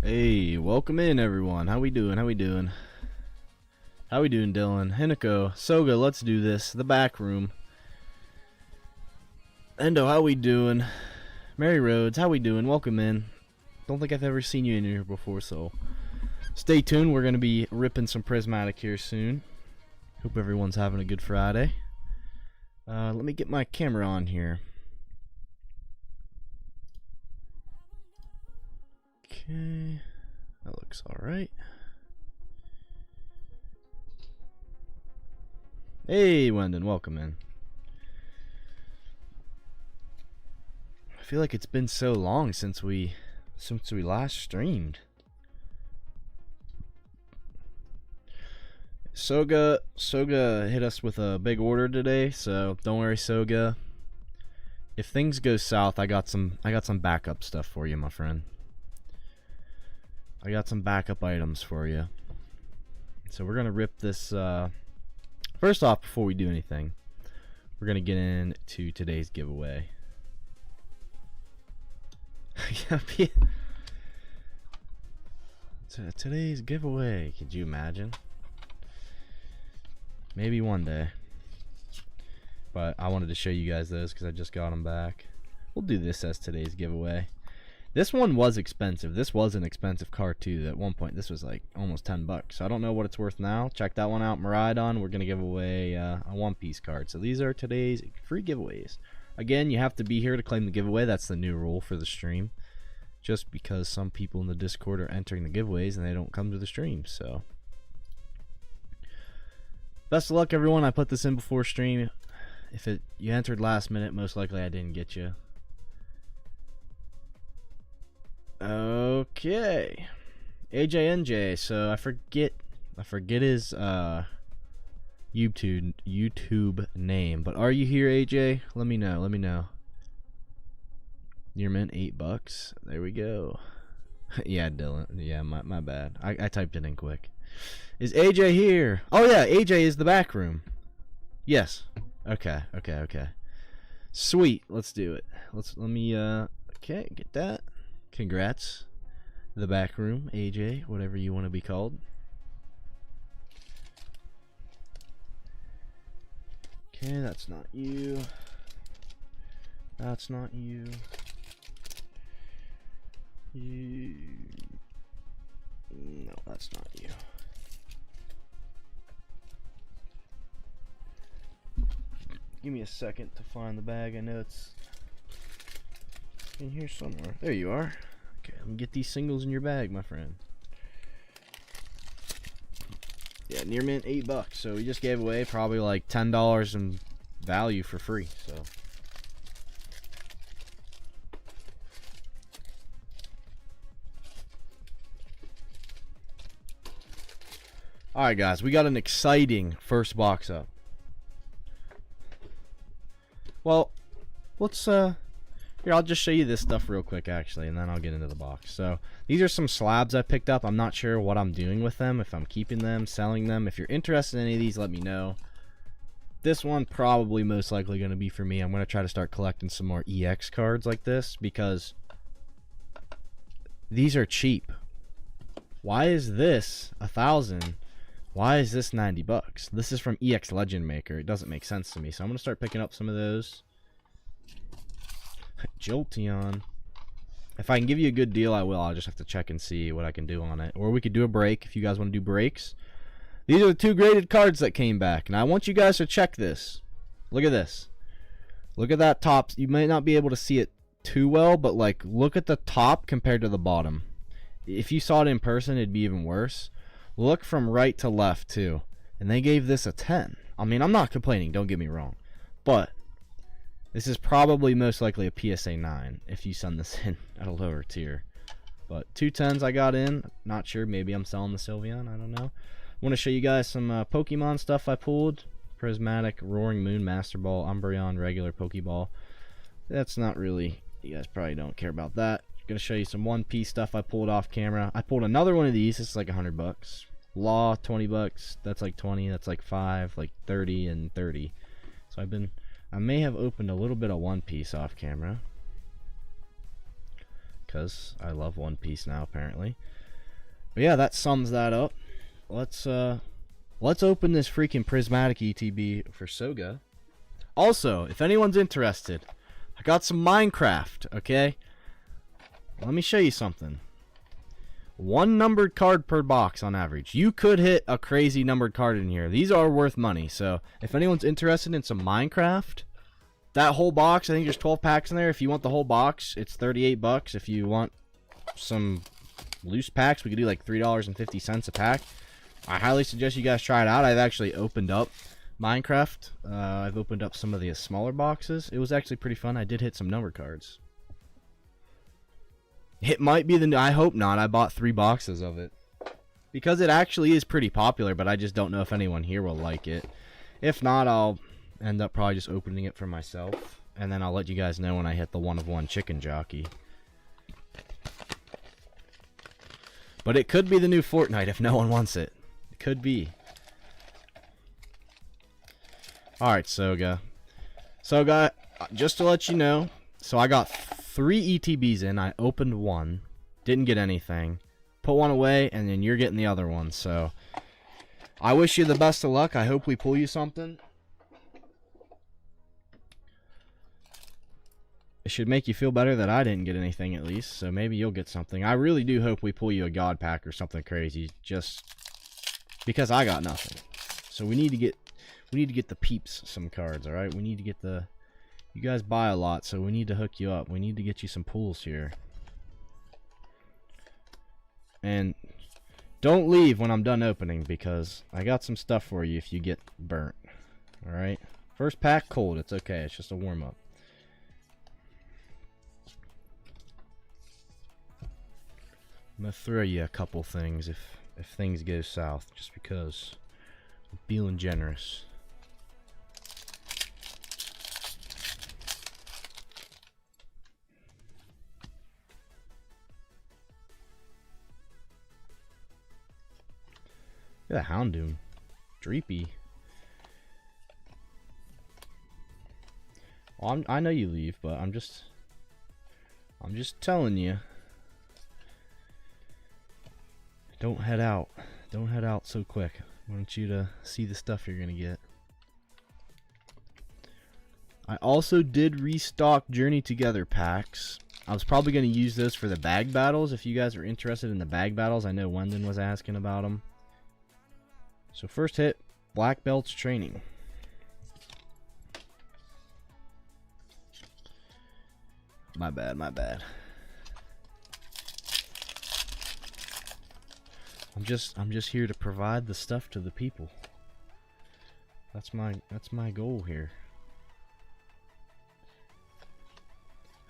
Hey, welcome in everyone. How we doing? How we doing? How we doing, Dylan? Hinako, Soga, let's do this. The back room. Endo, how we doing? Mary Rhodes, how we doing? Welcome in. Don't think I've ever seen you in here before, so stay tuned. We're gonna be ripping some prismatic here soon. Hope everyone's having a good Friday. Let me get my camera on here. Okay, that looks alright. Hey, Wendon, welcome in. I feel like it's been so long since we last streamed. Soga hit us with a big order today, so don't worry, Soga. If things go south, I got some backup stuff for you, my friend. I got some backup items for you. So we're gonna rip this. First off, before we do anything, we're gonna get into today's giveaway. Today's giveaway. Could you imagine? Maybe one day. But I wanted to show you guys those because I just got them back. We'll do this as today's giveaway. This one was expensive. This was an expensive card too. At one point, this was like almost 10 bucks. So I don't know what it's worth now. Check that one out. Miraidon, we're going to give away a One Piece card. So these are today's free giveaways. Again, you have to be here to claim the giveaway. That's the new rule for the stream. Just because some people in the Discord are entering the giveaways and they don't come to the stream. So best of luck, everyone. I put this in before stream. If you entered last minute, most likely I didn't get you. Okay, AJNJ. So I forget his YouTube name. But are you here, AJ? Let me know. Let me know. Near mint, $8. There we go. Yeah, Dylan. Yeah, my bad. I typed it in quick. Is AJ here? Oh yeah, AJ is the back room. Yes. Okay. Sweet. Let's do it. Let me okay, get that. Congrats. The back room, AJ, whatever you want to be called. Okay, that's not you. That's not you. No, that's not you. Give me a second to find the bag. I know it's in here somewhere. There you are. Okay, let me get these singles in your bag, my friend. Yeah, near mint, $8. So we just gave away probably like $10 in value for free. So alright guys, we got an exciting first box up. Well, let's here, I'll just show you this stuff real quick actually, and then I'll get into the box. So these are some slabs I picked up. I'm not sure what I'm doing with them, if I'm keeping them, selling them. If you're interested in any of these, let me know. This one probably most likely going to be for me. I'm going to try to start collecting some more EX cards like this because these are cheap. Why is this 1,000? Why is this $90? This is from EX Legend Maker. It doesn't make sense to me. So I'm going to start picking up some of those. Jolteon. If I can give you a good deal, I will. I'll just have to check and see what I can do on it. Or we could do a break if you guys want to do breaks. These are the two graded cards that came back. And I want you guys to check this. Look at this. Look at that top. You might not be able to see it too well, but like look at the top compared to the bottom. If you saw it in person, it'd be even worse. Look from right to left too. And they gave this a 10. I mean, I'm not complaining, don't get me wrong. But this is probably most likely a PSA 9 if you send this in at a lower tier. But 2 10s I got in. Not sure. Maybe I'm selling the Sylveon. I don't know. I want to show you guys some Pokemon stuff I pulled. Prismatic, Roaring Moon, Master Ball, Umbreon, regular Pokeball. That's not really... You guys probably don't care about that. Going to show you some One Piece stuff I pulled off camera. I pulled another one of these. This is like $100. Law, $20. That's like 20. That's like 5. Like 30 and 30. So I may have opened a little bit of One Piece off camera. because I love One Piece now, apparently. But yeah, that sums that up. Let's open this freaking prismatic ETB for Soga. Also, if anyone's interested, I got some Minecraft, okay? Let me show you something. 1 numbered card per box on average. You could hit a crazy numbered card in here. These are worth money. So if anyone's interested in some Minecraft, that whole box, I think there's 12 packs in there. If you want the whole box, it's 38 bucks. If you want some loose packs, we could do like $3.50 a pack. I highly suggest you guys try it out. I've actually opened up Minecraft. I've opened up some of the smaller boxes. It was actually pretty fun. I did hit some number cards. It might be the... I hope not. I bought 3 boxes of it. Because it actually is pretty popular, but I just don't know if anyone here will like it. If not, I'll end up probably just opening it for myself. And then I'll let you guys know when I hit the 1 of 1 chicken jockey. But it could be the new Fortnite if no one wants it. It could be. Alright, Soga. Soga, just to let you know, so I got 3 ETBs in. I opened 1. Didn't get anything. Put 1 away, and then you're getting the other one. So, I wish you the best of luck. I hope we pull you something. It should make you feel better that I didn't get anything at least. So maybe you'll get something. I really do hope we pull you a God Pack or something crazy. Just because I got nothing. So we need to get the peeps some cards, alright? We need to get the... You guys buy a lot, so we need to hook you up. We need to get you some pulls here. And don't leave when I'm done opening, because I got some stuff for you if you get burnt. Alright? First pack, cold. It's okay. It's just a warm-up. I'm going to throw you a couple things if things go south, just because I'm feeling generous. Look at that Houndoom. Dreepy. Well, I know you leave, but I'm just telling you. Don't head out. Don't head out so quick. I want you to see the stuff you're gonna get. I also did restock Journey Together packs. I was probably gonna use those for the bag battles. If you guys are interested in the bag battles, I know Wendon was asking about them. So first hit, Black Belts Training. My bad, my bad. I'm just here to provide the stuff to the people. That's my goal here.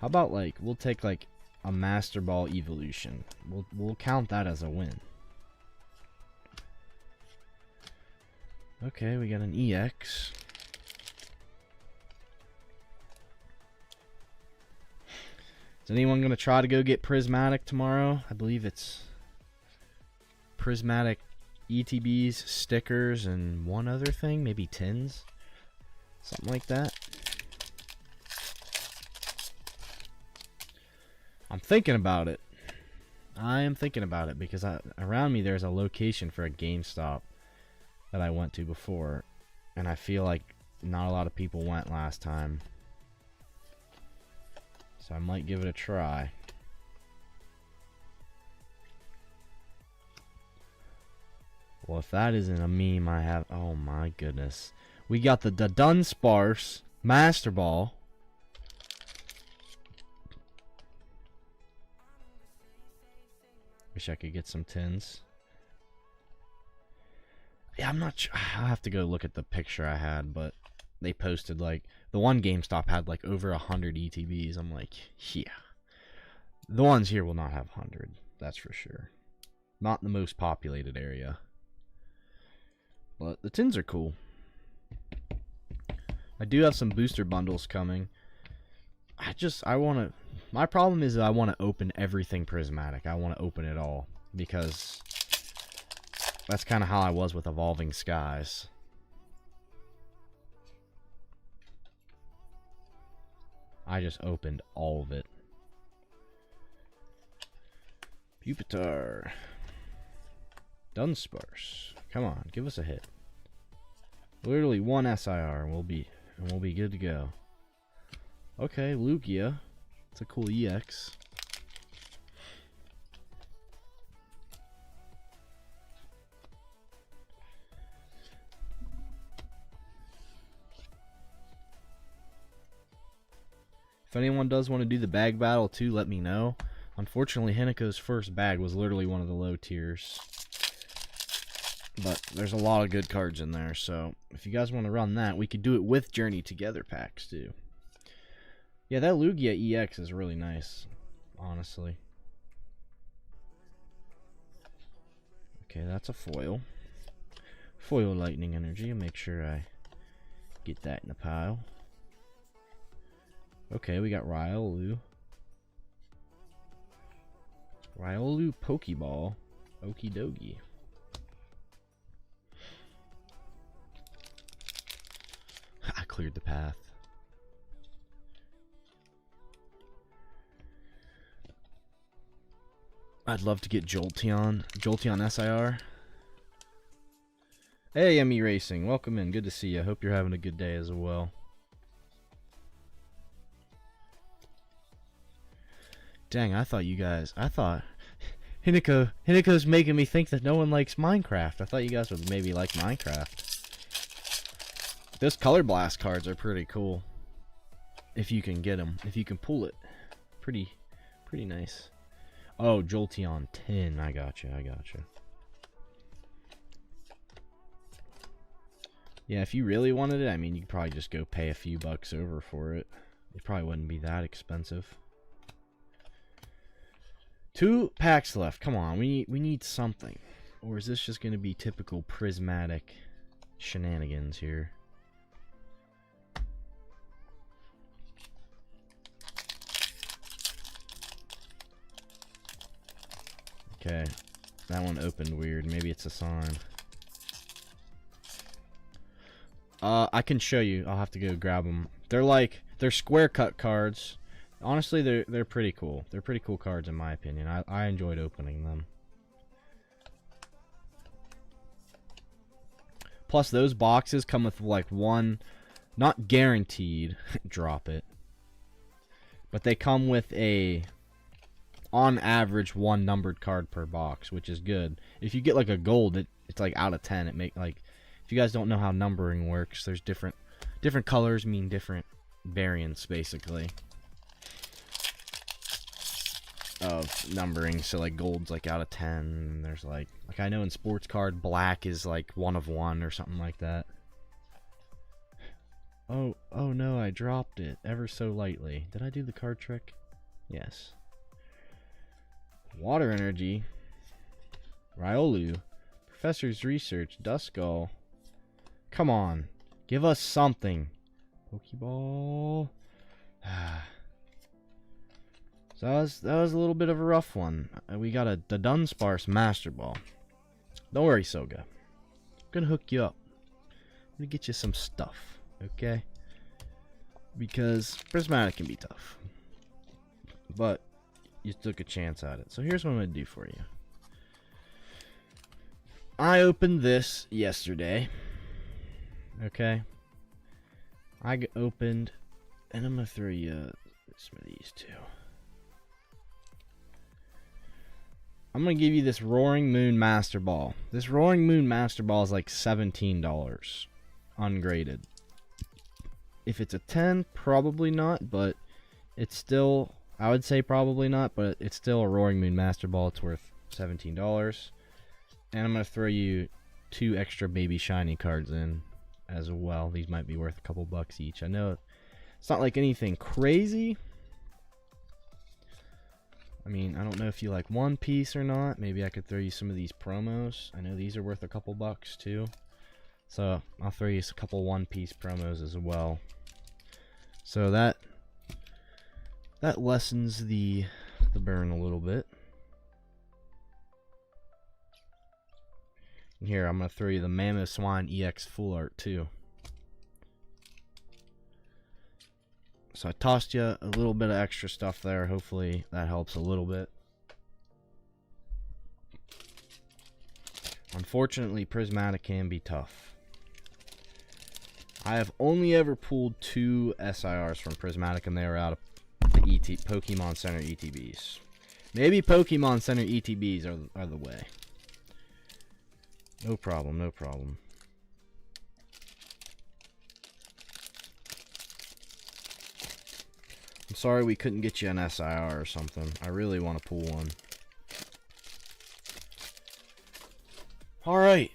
How about like we'll take like a Master Ball evolution. We'll count that as a win. Okay, we got an EX. Is anyone gonna try to go get Prismatic tomorrow? I believe it's Prismatic ETBs, stickers, and one other thing, maybe tins, something like that. I'm thinking about it. I am thinking about it because around me there's a location for a GameStop that I went to before, and I feel like not a lot of people went last time, so I might give it a try. Well, if that isn't a meme I have... Oh my goodness. We got the Dunsparce Master Ball. Wish I could get some tins. Yeah, I'm not sure. I'll have to go look at the picture I had, but they posted like... The one GameStop had like over 100 ETBs. I'm like, yeah. The ones here will not have 100. That's for sure. Not in the most populated area. But the tins are cool. I do have some booster bundles coming. I want to... My problem is that I want to open everything prismatic. I want to open it all. Because that's kind of how I was with Evolving Skies. I just opened all of it. Pupitar. Dunsparce. Come on, give us a hit. Literally one SIR and we'll be good to go. Okay, Lugia. It's a cool EX. If anyone does want to do the bag battle too, let me know. Unfortunately, Hineko's first bag was literally one of the low tiers. But there's a lot of good cards in there, so if you guys want to run that, we could do it with Journey Together packs too. Yeah, that Lugia EX is really nice, honestly. Okay, that's a foil. Foil Lightning Energy. I'll make sure I get that in the pile. Okay, we got Riolu. Riolu Pokeball. Okie dokie. I cleared the path. I'd love to get Jolteon. Jolteon SIR. Hey, ME Racing. Welcome in. Good to see you. Hope you're having a good day as well. Dang, I thought Hineko's making me think that no one likes Minecraft. I thought you guys would maybe like Minecraft. Those Color Blast cards are pretty cool. If you can get them. If you can pull it. Pretty nice. Oh, Jolteon 10. I gotcha. Yeah, if you really wanted it, I mean, you could probably just go pay a few bucks over for it. It probably wouldn't be that expensive. 2 packs left. Come on, we need something. Or is this just going to be typical prismatic shenanigans here? Okay, that one opened weird. Maybe it's a sign. I can show you. I'll have to go grab them. They're square cut cards. Honestly, they're pretty cool. They're pretty cool cards in my opinion. I enjoyed opening them. Plus, those boxes come with like one, not guaranteed, drop it, but they come with on average, 1 numbered card per box, which is good. If you get like a gold, it's like out of 10. If you guys don't know how numbering works, there's different colors mean different variants basically of numbering. So like gold's like out of 10. And there's like I know in sports card, black is like 1 of 1 or something like that. Oh no, I dropped it ever so lightly. Did I do the card trick? Yes. Water Energy, Riolu, Professor's Research, Duskull. Come on, give us something. Pokeball. So that was a little bit of a rough one. We got the Dunsparce Master Ball. Don't worry, Soga. I'm gonna hook you up. I'm gonna get you some stuff, okay? Because Prismatic can be tough, but you took a chance at it. So here's what I'm gonna do for you. I opened this yesterday. Okay. I opened, and I'm gonna throw you some of these too. I'm gonna give you this Roaring Moon Master Ball. This Roaring Moon Master Ball is like $17 ungraded. If it's a 10, probably not, but it's still, I would say probably not, but it's still a Roaring Moon Master Ball. It's worth $17. And I'm gonna throw you 2 extra baby shiny cards in as well. These might be worth a couple bucks each. I know it's not like anything crazy. I mean, I don't know if you like One Piece or not. Maybe I could throw you some of these promos. I know these are worth a couple bucks too. So I'll throw you a couple One Piece promos as well. So that lessens the burn a little bit. And here, I'm going to throw you the Mamoswine EX Full Art too. So I tossed you a little bit of extra stuff there. Hopefully that helps a little bit. Unfortunately, Prismatic can be tough. I have only ever pulled 2 SIRs from Prismatic, and they were out of the Pokemon Center ETBs. Maybe Pokemon Center ETBs are the way. No problem, no problem. I'm sorry we couldn't get you an SIR or something. I really want to pull one. Alright.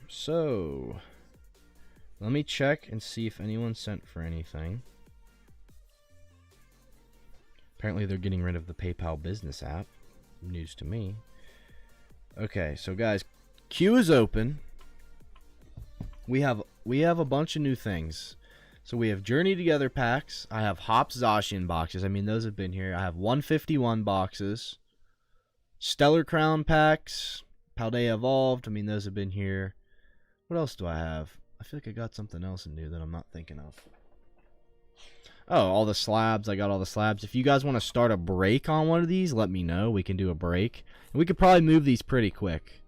So, let me check and see if anyone sent for anything. Apparently they're getting rid of the PayPal business app. News to me. Okay, so guys, queue is open. We have a bunch of new things. So we have Journey Together packs. I have Hops Zacian boxes. I mean, those have been here. I have 151 boxes. Stellar Crown packs. Paldea Evolved. I mean, those have been here. What else do I have? I feel like I got something else new that I'm not thinking of. Oh, all the slabs. I got all the slabs. If you guys want to start a break on one of these, let me know. We can do a break. And we could probably move these pretty quick.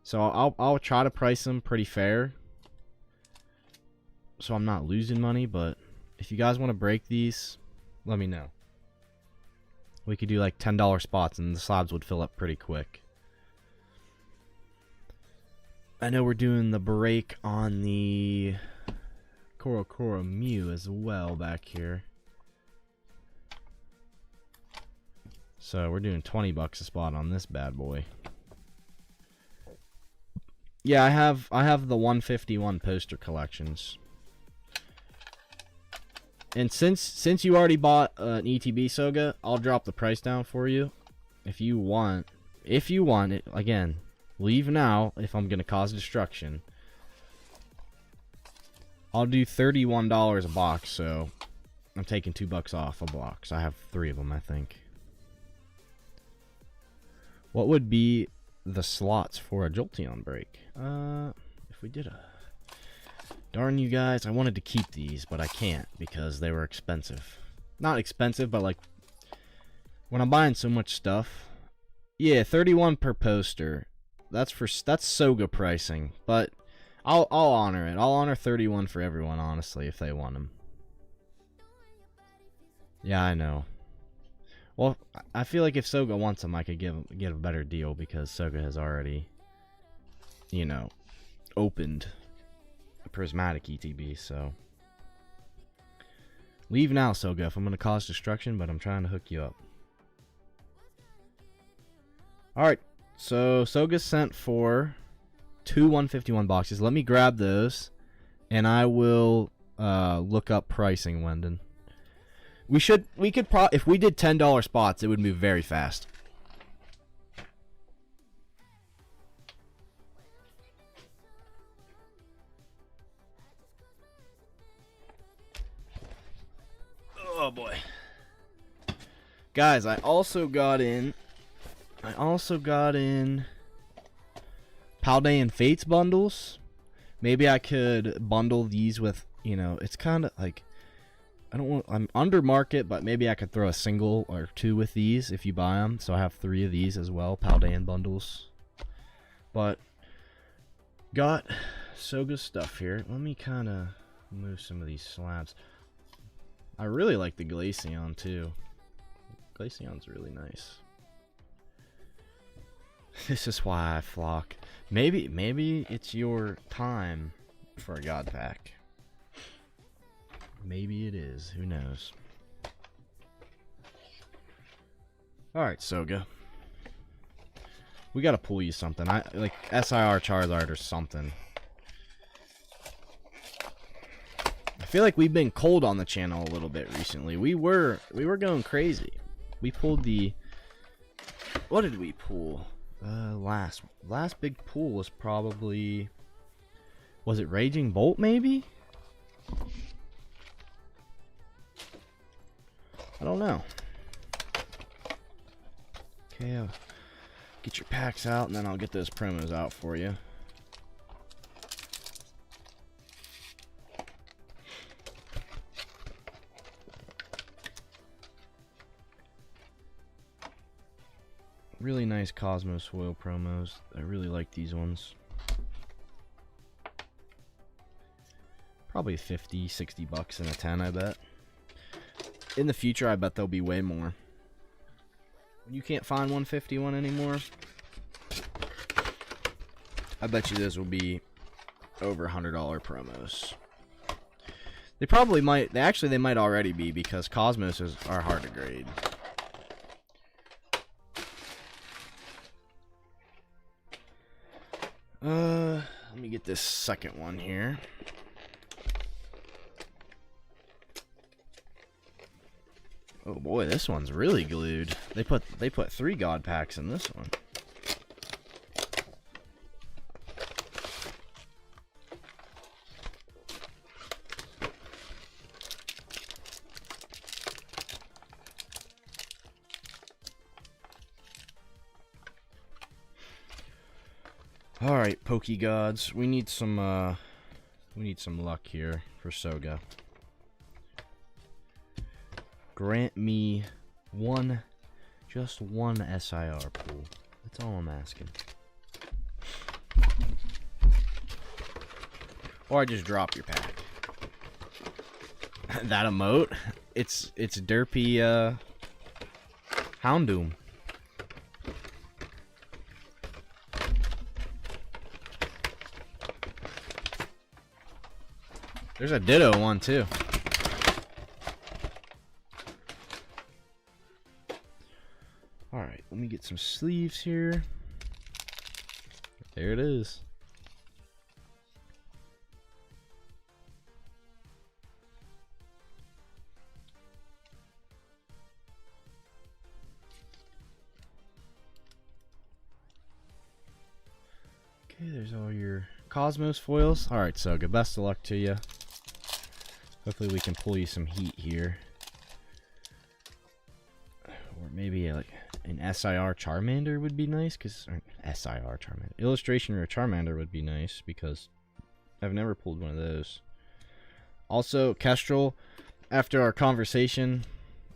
So I'll try to price them pretty fair, so I'm not losing money. But if you guys want to break these, let me know. We could do like $10 spots and the slabs would fill up pretty quick. I know we're doing the break on the Coro Coro Mew as well back here. So we're doing $20 a spot on this bad boy. Yeah, I have the 151 poster collections. And since you already bought an ETB Soga, I'll drop the price down for you if you want. If you want it, again, leave now if I'm gonna cause destruction. I'll do $31 a box, so I'm taking $2 off a box. I have 3 of them, I think. What would be the slots for a Jolteon break? If we did a... Darn you guys, I wanted to keep these, but I can't because they were expensive. Not expensive, but like, when I'm buying so much stuff... Yeah, 31 per poster. That's Soga pricing, but I'll honor it. I'll honor 31 for everyone, honestly, if they want them. Yeah, I know. Well, I feel like if Soga wants them, I could get a better deal because Soga has already, you know, opened a Prismatic ETB, so. Leave now, Soga, if I'm going to cause destruction, but I'm trying to hook you up. Alright, so Soga sent for 2 151 boxes. Let me grab those, and I will look up pricing, Wendon. We could if we did $10 spots, it would move very fast. Oh boy. Guys, I also got in Paldean Fates bundles. Maybe I could bundle these with, you know, it's kind of like, I'm under market, but maybe I could throw a single or 2 with these if you buy them. So I have 3 of these as well, Paldean bundles. But got Soga stuff here. Let me kind of move some of these slabs. I really like the Glaceon too. Glaceon's really nice. This is why I flock. Maybe it's your time for a God Pack. Maybe it is. Who knows? Alright, Soga. We gotta pull you something. Like SIR Charizard or something. I feel like we've been cold on the channel a little bit recently. We were going crazy. We pulled the... What did we pull? Last big pull was probably... Was it Raging Bolt, maybe? I don't know. Okay, I'll get your packs out, and then I'll get those promos out for you. really nice Cosmos foil promos. I really like these ones. Probably 50, 60 bucks in a 10, I bet. In the future, I bet there'll be way more. When you can't find 151 anymore, I bet you those will be over $100 promos. They probably might. They might already be, because Cosmos are hard to grade. Let me get this second one here. Oh boy, this one's really glued. They put 3 God packs in this one. All right, Poke Gods, we need some luck here for Soga. Grant me just one SIR pool. That's all I'm asking. Or I just drop your pack. That emote, it's derpy Houndoom. There's a Ditto one too. Alright, let me get some sleeves here. There it is. Okay, there's all your Cosmos foils. Alright, so good, best of luck to you. Hopefully we can pull you some heat here. Or maybe like an SIR Charmander would be nice, because SIR Charmander. Illustration or Charmander would be nice, because I've never pulled one of those. Also, Kestrel, after our conversation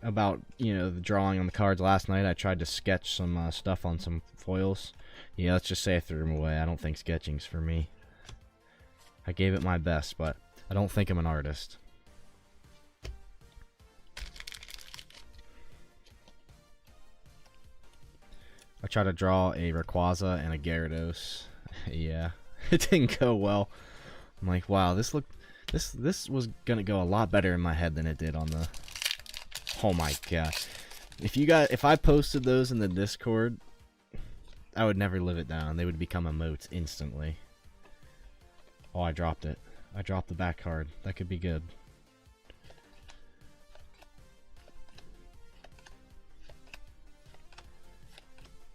about, you know, the drawing on the cards last night, I tried to sketch some stuff on some foils. Yeah, let's just say I threw them away. I don't think sketching's for me. I gave it my best, but I don't think I'm an artist. I tried to draw a Rayquaza and a Gyarados. Yeah, it didn't go well. I'm like, wow, this was gonna go a lot better in my head than it did on the. Oh my god! If I posted those in the Discord, I would never live it down. They would become emotes instantly. Oh, I dropped it. I dropped the back card. That could be good.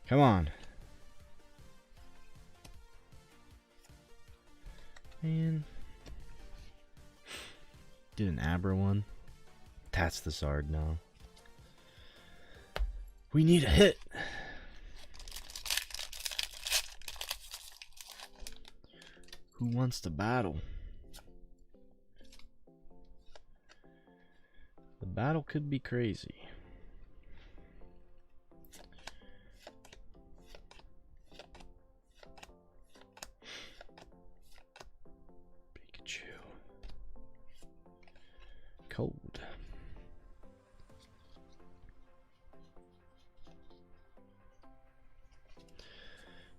Come on. Man. Did an Abra one. That's the Zard now. We need a hit. Who wants to battle? The battle could be crazy. Cold.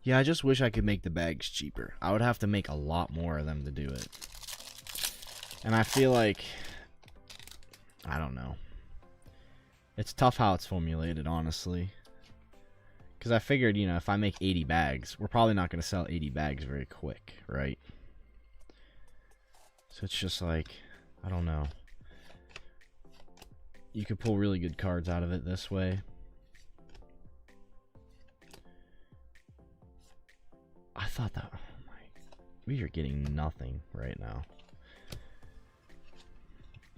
Yeah, I just wish I could make the bags cheaper. I would have to make a lot more of them to do it. And I feel like, I don't know. It's tough how it's formulated, honestly. Because I figured, you know, if I make 80 bags, we're probably not going to sell 80 bags very quick, right? So it's just like, I don't know. You could pull really good cards out of it this way. I thought that, oh my, we are getting nothing right now.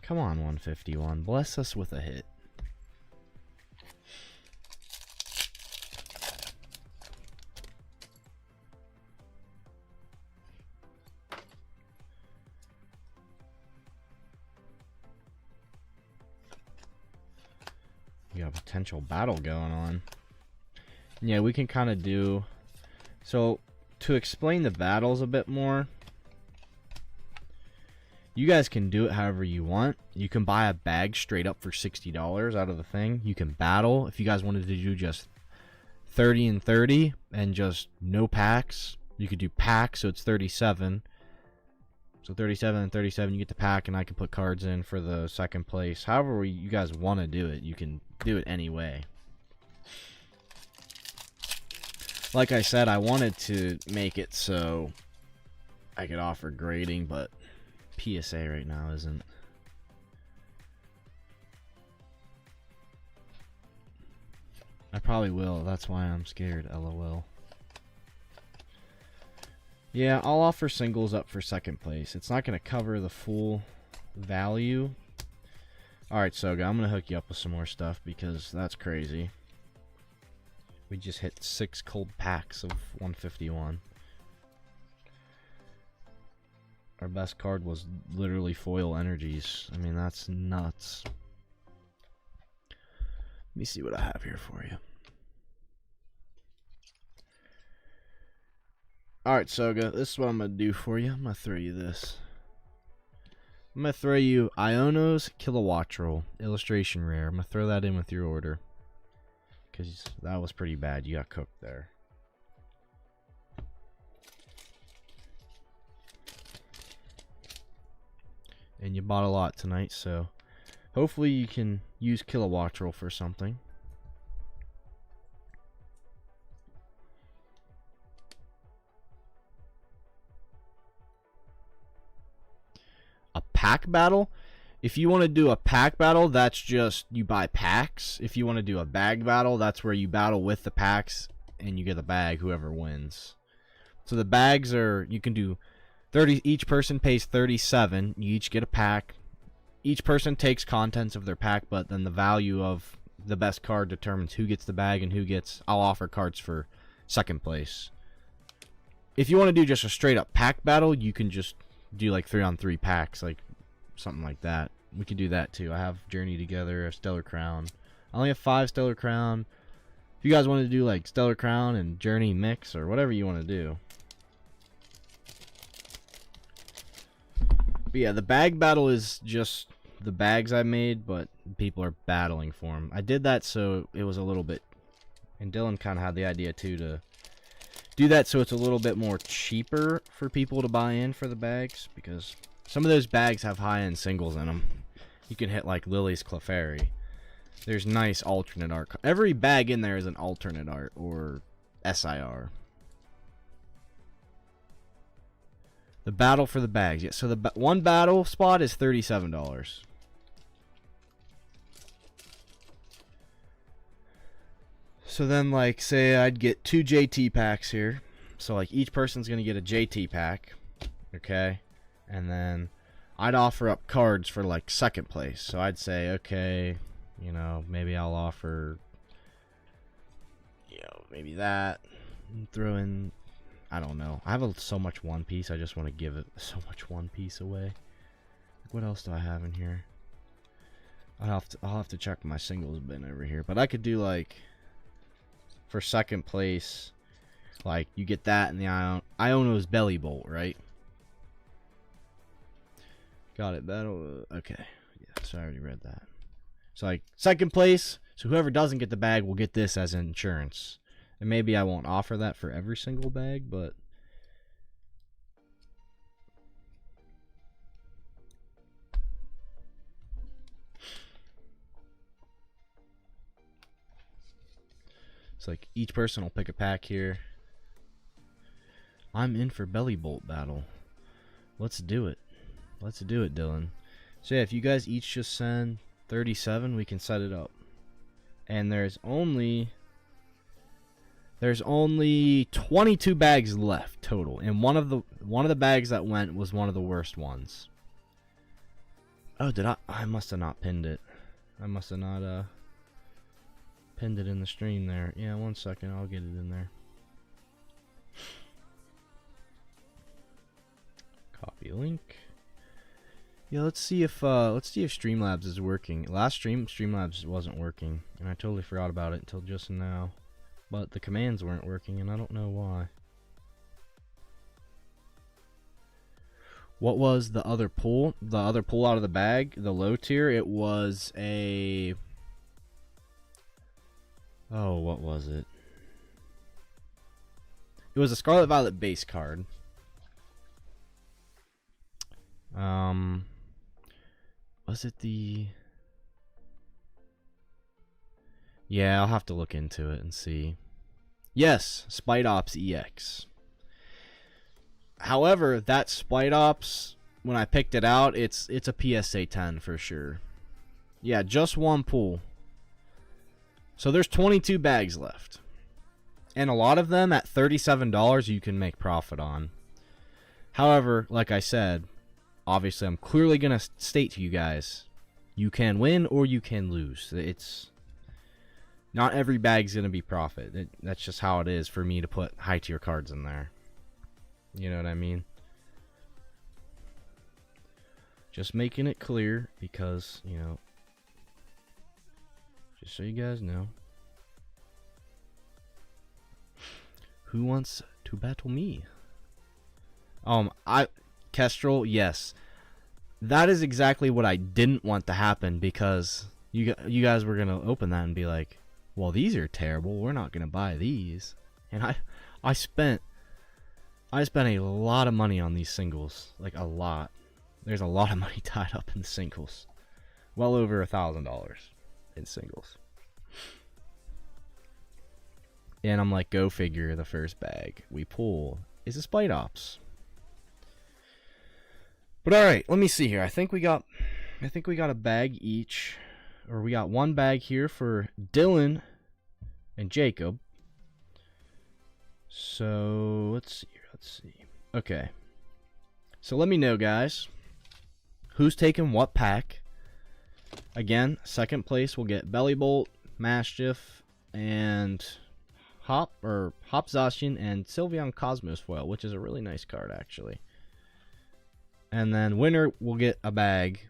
Come on, 151, bless us with a hit. You got a potential battle going on. Yeah, we can kind of do... So, to explain the battles a bit more, you guys can do it however you want. You can buy a bag straight up for $60 out of the thing. You can battle. If you guys wanted to do just 30 and 30 and just no packs, you could do packs, so it's 37. So 37 and 37, you get the pack, and I can put cards in for the second place. However you guys want to do it, you can do it any way. Like I said, I wanted to make it so I could offer grading, but PSA right now isn't. I probably will. That's why I'm scared. LOL. Yeah, I'll offer singles up for second place. It's not going to cover the full value. Alright, Soga, I'm going to hook you up with some more stuff because that's crazy. We just hit 6 cold packs of 151. Our best card was literally foil energies. I mean, that's nuts. Let me see what I have here for you. Alright, Soga, this is what I'm going to do for you. I'm going to throw you this. I'm going to throw you Iono's Kilowattrel, illustration rare. I'm going to throw that in with your order. Because that was pretty bad. You got cooked there. And you bought a lot tonight, so hopefully you can use Kilowattrel for something. A pack battle? If you want to do a pack battle, that's just you buy packs. If you want to do a bag battle, that's where you battle with the packs and you get the bag, whoever wins. So the bags are, you can do 30, each person pays 37. You each get a pack. Each person takes contents of their pack, but then the value of the best card determines who gets the bag and who gets, I'll offer cards for second place. If you want to do just a straight up pack battle, you can just do like 3-on-3 packs, like something like that. We could do that too. I have Journey Together, a Stellar Crown. I only have 5 Stellar Crown. If you guys want to do like Stellar Crown and Journey mix or whatever you want to do. But yeah, the bag battle is just the bags I made, but people are battling for them. I did that so it was a little bit, and Dylan kind of had the idea too to do that so it's a little bit more cheaper for people to buy in for the bags, because some of those bags have high-end singles in them. You can hit like Lily's Clefairy. There's nice alternate art. Every bag in there is an alternate art or SIR. The battle for the bags. Yeah, so the one battle spot is $37. So then, like, say I'd get 2 JT packs here. So, like, each person's going to get a JT pack. Okay? And then I'd offer up cards for, like, second place. So I'd say, okay, you know, maybe I'll offer, you know, maybe that. And throw in, I don't know. I have so much One Piece. I just want to give it so much One Piece away. What else do I have in here? I'll have to check my singles bin over here. But I could do, like, for second place, like, you get that in the Iono's Belly Bolt, right? Got it. Battle. Okay. Yeah, so I already read that. So, like, second place, so whoever doesn't get the bag will get this as insurance. And maybe I won't offer that for every single bag, but it's like each person will pick a pack here. I'm in for Belly Bolt battle. Let's do it. Let's do it, Dylan. So yeah, if you guys each just send 37, we can set it up. And there's only 22 bags left total, and one of the bags that went was one of the worst ones. Oh, did I must have not pinned it. I must have not pinned it in the stream there. Yeah, 1 second, I'll get it in there. Copy link. Yeah, let's see if Streamlabs is working. Last stream, Streamlabs wasn't working, and I totally forgot about it until just now. but the commands weren't working, and I don't know why. What was the other pull? The other pull out of the bag, the low tier, it was a... Oh, what was it? It was a Scarlet Violet base card. Was it the... Yeah, I'll have to look into it and see. Yes, Spite Ops EX. However, that Spite Ops, when I picked it out, it's a PSA 10 for sure. Yeah, just one pull. So there's 22 bags left. And a lot of them at $37 you can make profit on. However, like I said, obviously I'm clearly going to state to you guys, you can win or you can lose. It's not every bag's going to be profit. That's just how it is for me to put high tier cards in there. You know what I mean? Just making it clear because, you know, just so you guys know. Who wants to battle me? Kestrel, yes. That is exactly what I didn't want to happen because you guys were going to open that and be like, well, these are terrible. We're not going to buy these. And I spent a lot of money on these singles. Like, a lot. There's a lot of money tied up in singles. Well over $1,000 in singles. And I'm like, go figure, the first bag we pull is a Spite Ops. But alright, let me see here. I think we got a bag each. Or we got one bag here for Dylan and Jacob. So let's see. Okay. So let me know, guys, who's taking what pack. Again, second place will get Bellybolt, Maschiff, and Hop Zacian and Sylveon Cosmos Foil, which is a really nice card actually. And then winner will get a bag.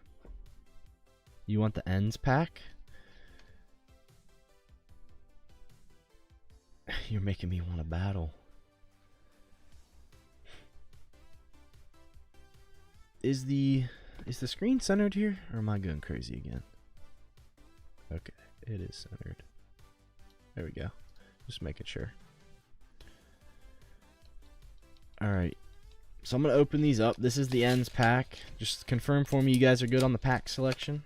You want the ends pack? You're making me want to battle. Is the screen centered here, or am I going crazy again? Okay, it is centered. There we go. Just making sure. Alright. So I'm going to open these up. This is the ends pack. Just confirm for me you guys are good on the pack selection.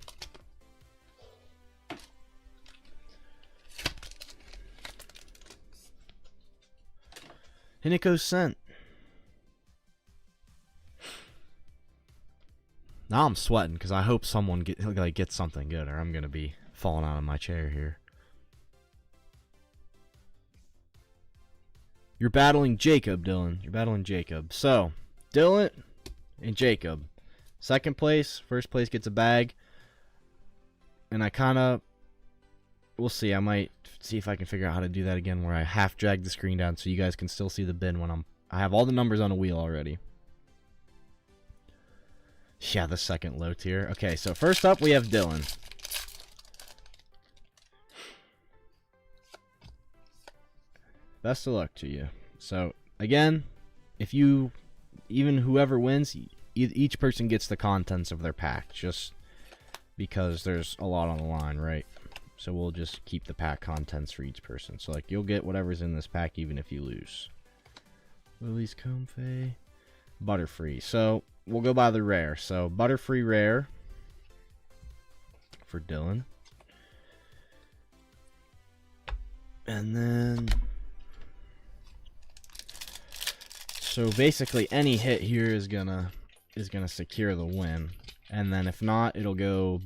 Hineko sent. Now I'm sweating because I hope someone gets something good, or I'm going to be falling out of my chair here. You're battling Jacob, Dylan. You're battling Jacob. So, Dylan and Jacob. Second place. First place gets a bag. And I kind of... We'll see. I might see if I can figure out how to do that again where I half drag the screen down so you guys can still see the bin when I have all the numbers on a wheel already. Yeah, the second low tier. Okay, so first up we have Dylan. Best of luck to you. So, again, if you, even whoever wins, each person gets the contents of their pack, just because there's a lot on the line, right? So we'll just keep the pack contents for each person. So, like, you'll get whatever's in this pack even if you lose. Lily's Comfey. Butterfree. So, we'll go by the rare. So, Butterfree rare for Dylan. And then... So basically any hit here is gonna secure the win. And then if not, it'll go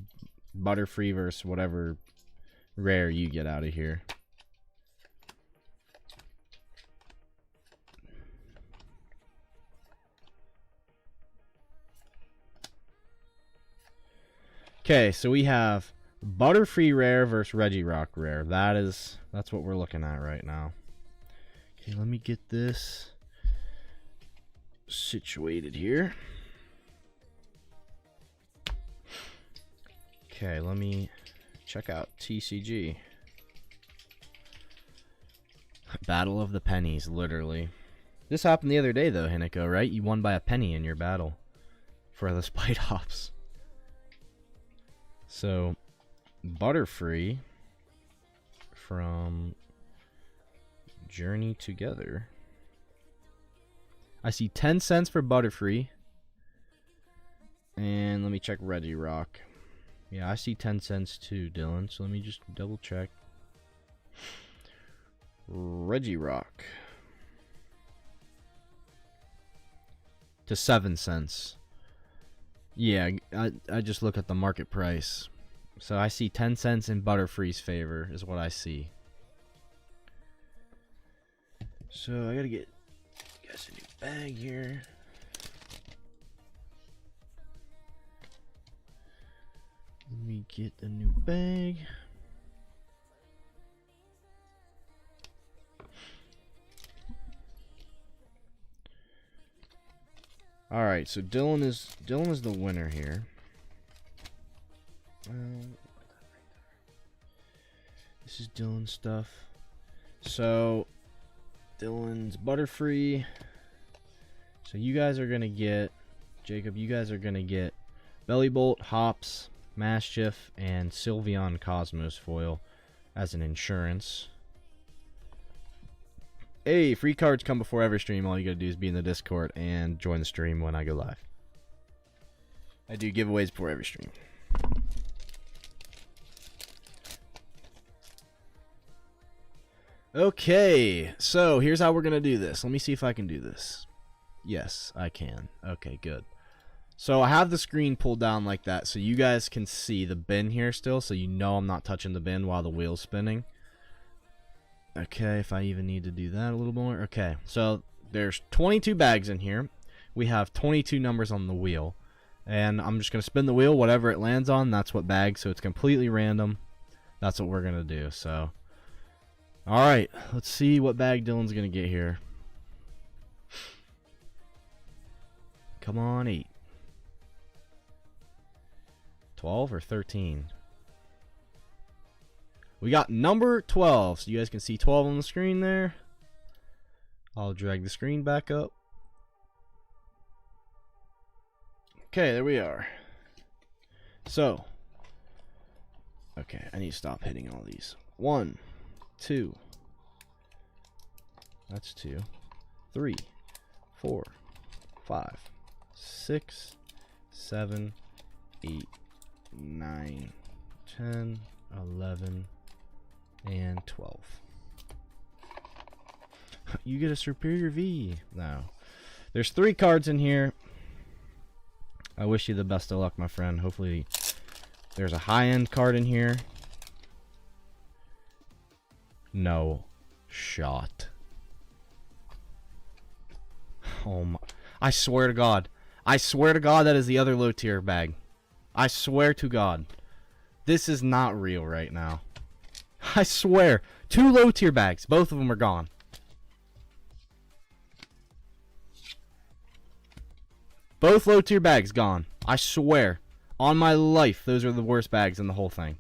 Butterfree versus whatever rare you get out of here. Okay, so we have Butterfree rare versus Regirock rare. That's what we're looking at right now. Okay, let me get this situated here. Okay, let me check out TCG. Battle of the pennies, literally. This happened the other day, though, Hinako, right? You won by a penny in your battle for the Spite Hops. So, Butterfree from Journey Together. I see 10 cents for Butterfree. And let me check Regirock. Yeah, I see 10 cents too, Dylan. So let me just double check. Regirock. To 7 cents. Yeah, I just look at the market price. So I see 10 cents in Butterfree's favor is what I see. So I gotta get a new bag here. Let me get a new bag. All right, so Dylan is the winner here. This is Dylan's stuff. So Dylan's Butterfree. So you guys are gonna get, Jacob, you guys are gonna get Bellybolt, Hops, Maschiff, and Sylveon Cosmos foil as an insurance. Hey, free cards come before every stream. All you gotta do is be in the Discord and join the stream when I go live. I do giveaways before every stream. Okay, so here's how we're gonna do this. Let me see if I can do this. Yes, I can. Okay, good. So I have the screen pulled down like that so you guys can see the bin here still, so you know I'm not touching the bin while the wheel's spinning. Okay, if I even need to do that a little more. Okay, so there's 22 bags in here. We have 22 numbers on the wheel. And I'm just going to spin the wheel. Whatever it lands on, that's what bag. So it's completely random. That's what we're going to do. So, alright, let's see what bag Dylan's going to get here. Come on, 8. 12 or 13? We got number 12, so you guys can see 12 on the screen there. I'll drag the screen back up. Okay, there we are. So, okay, I need to stop hitting all these. 1, 2. That's 2. 3, 4, 5, 6, 7, 8, 9, 10, 11, and 12. You get a superior V. No. There's 3 cards in here. I wish you the best of luck, my friend. Hopefully there's a high-end card in here. No shot. Oh my. I swear to God. I swear to God that is the other low tier bag. I swear to God. This is not real right now. I swear. 2 low tier bags. Both of them are gone. Both low tier bags gone. I swear. On my life, those are the worst bags in the whole thing.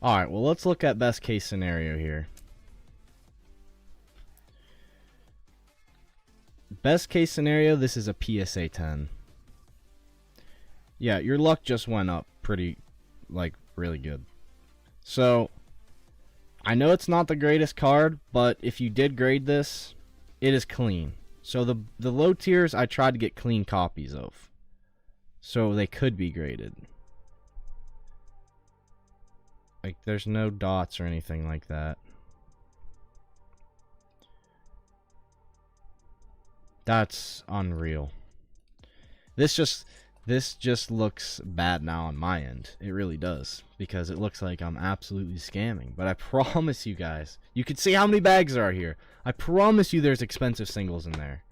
Alright, well, let's look at best case scenario here. Best case scenario, this is a PSA 10. Yeah, your luck just went up pretty, like, really good. So, I know it's not the greatest card, but if you did grade this, it is clean. So the low tiers, I tried to get clean copies of. So they could be graded. Like, there's no dots or anything like that. That's unreal. This just looks bad now on my end. It really does. Because it looks like I'm absolutely scamming. But I promise you guys, you can see how many bags there are here. I promise you there's expensive singles in there.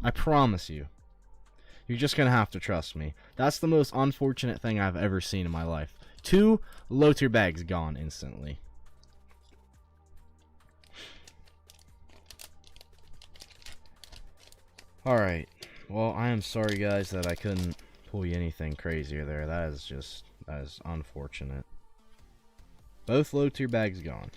I promise you. You're just going to have to trust me. That's the most unfortunate thing I've ever seen in my life. 2 low tier bags gone instantly. Alright. Well, I am sorry guys that I couldn't pull you anything crazier there. That is unfortunate. Both low tier bags gone.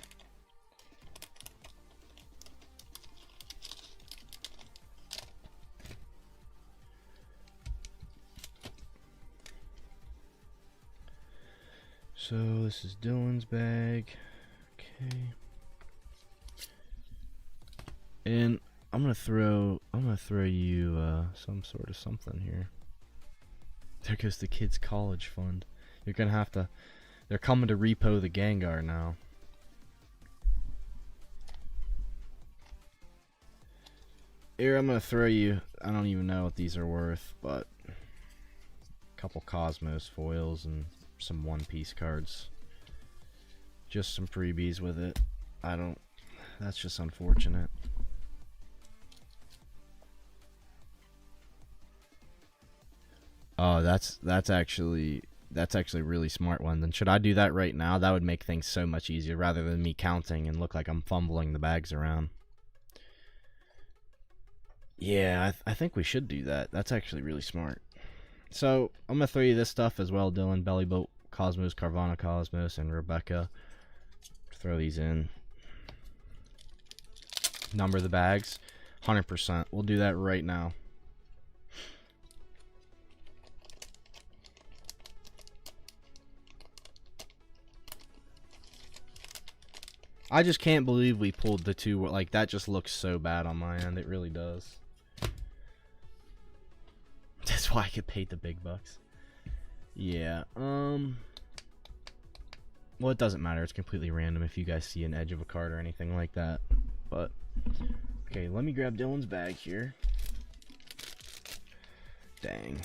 So this is Dylan's bag. Okay. And I'm gonna throw you some sort of something here. There goes the kids' college fund. You're gonna have to. They're coming to repo the Gengar now. Here, I'm gonna throw you. I don't even know what these are worth, but a couple Cosmos foils and some One Piece cards. Just some freebies with it. I don't. That's just unfortunate. Oh, that's actually a really smart one. Then should I do that right now? That would make things so much easier rather than me counting and look like I'm fumbling the bags around. Yeah, I think we should do that. That's actually really smart. So I'm gonna throw you this stuff as well, Dylan. Bellyboat Cosmos, Carvana Cosmos, and Rebecca. Throw these in. Number the bags, 100%. We'll do that right now. I just can't believe we pulled the two. Like, that just looks so bad on my end. It really does. That's why I get paid the big bucks. Yeah. Well, it doesn't matter. It's completely random if you guys see an edge of a card or anything like that. But, okay, let me grab Dylan's bag here. Dang.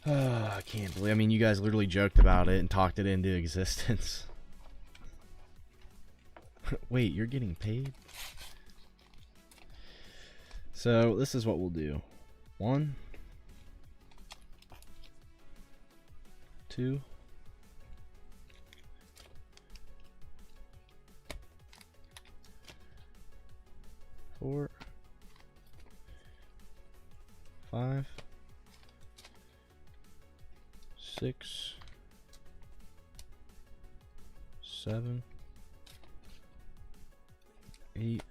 Oh, I can't believe. I mean, you guys literally joked about it and talked it into existence. Wait, you're getting paid? So, this is what we'll do. 1, 2, 4, 5, 6, 7, 8,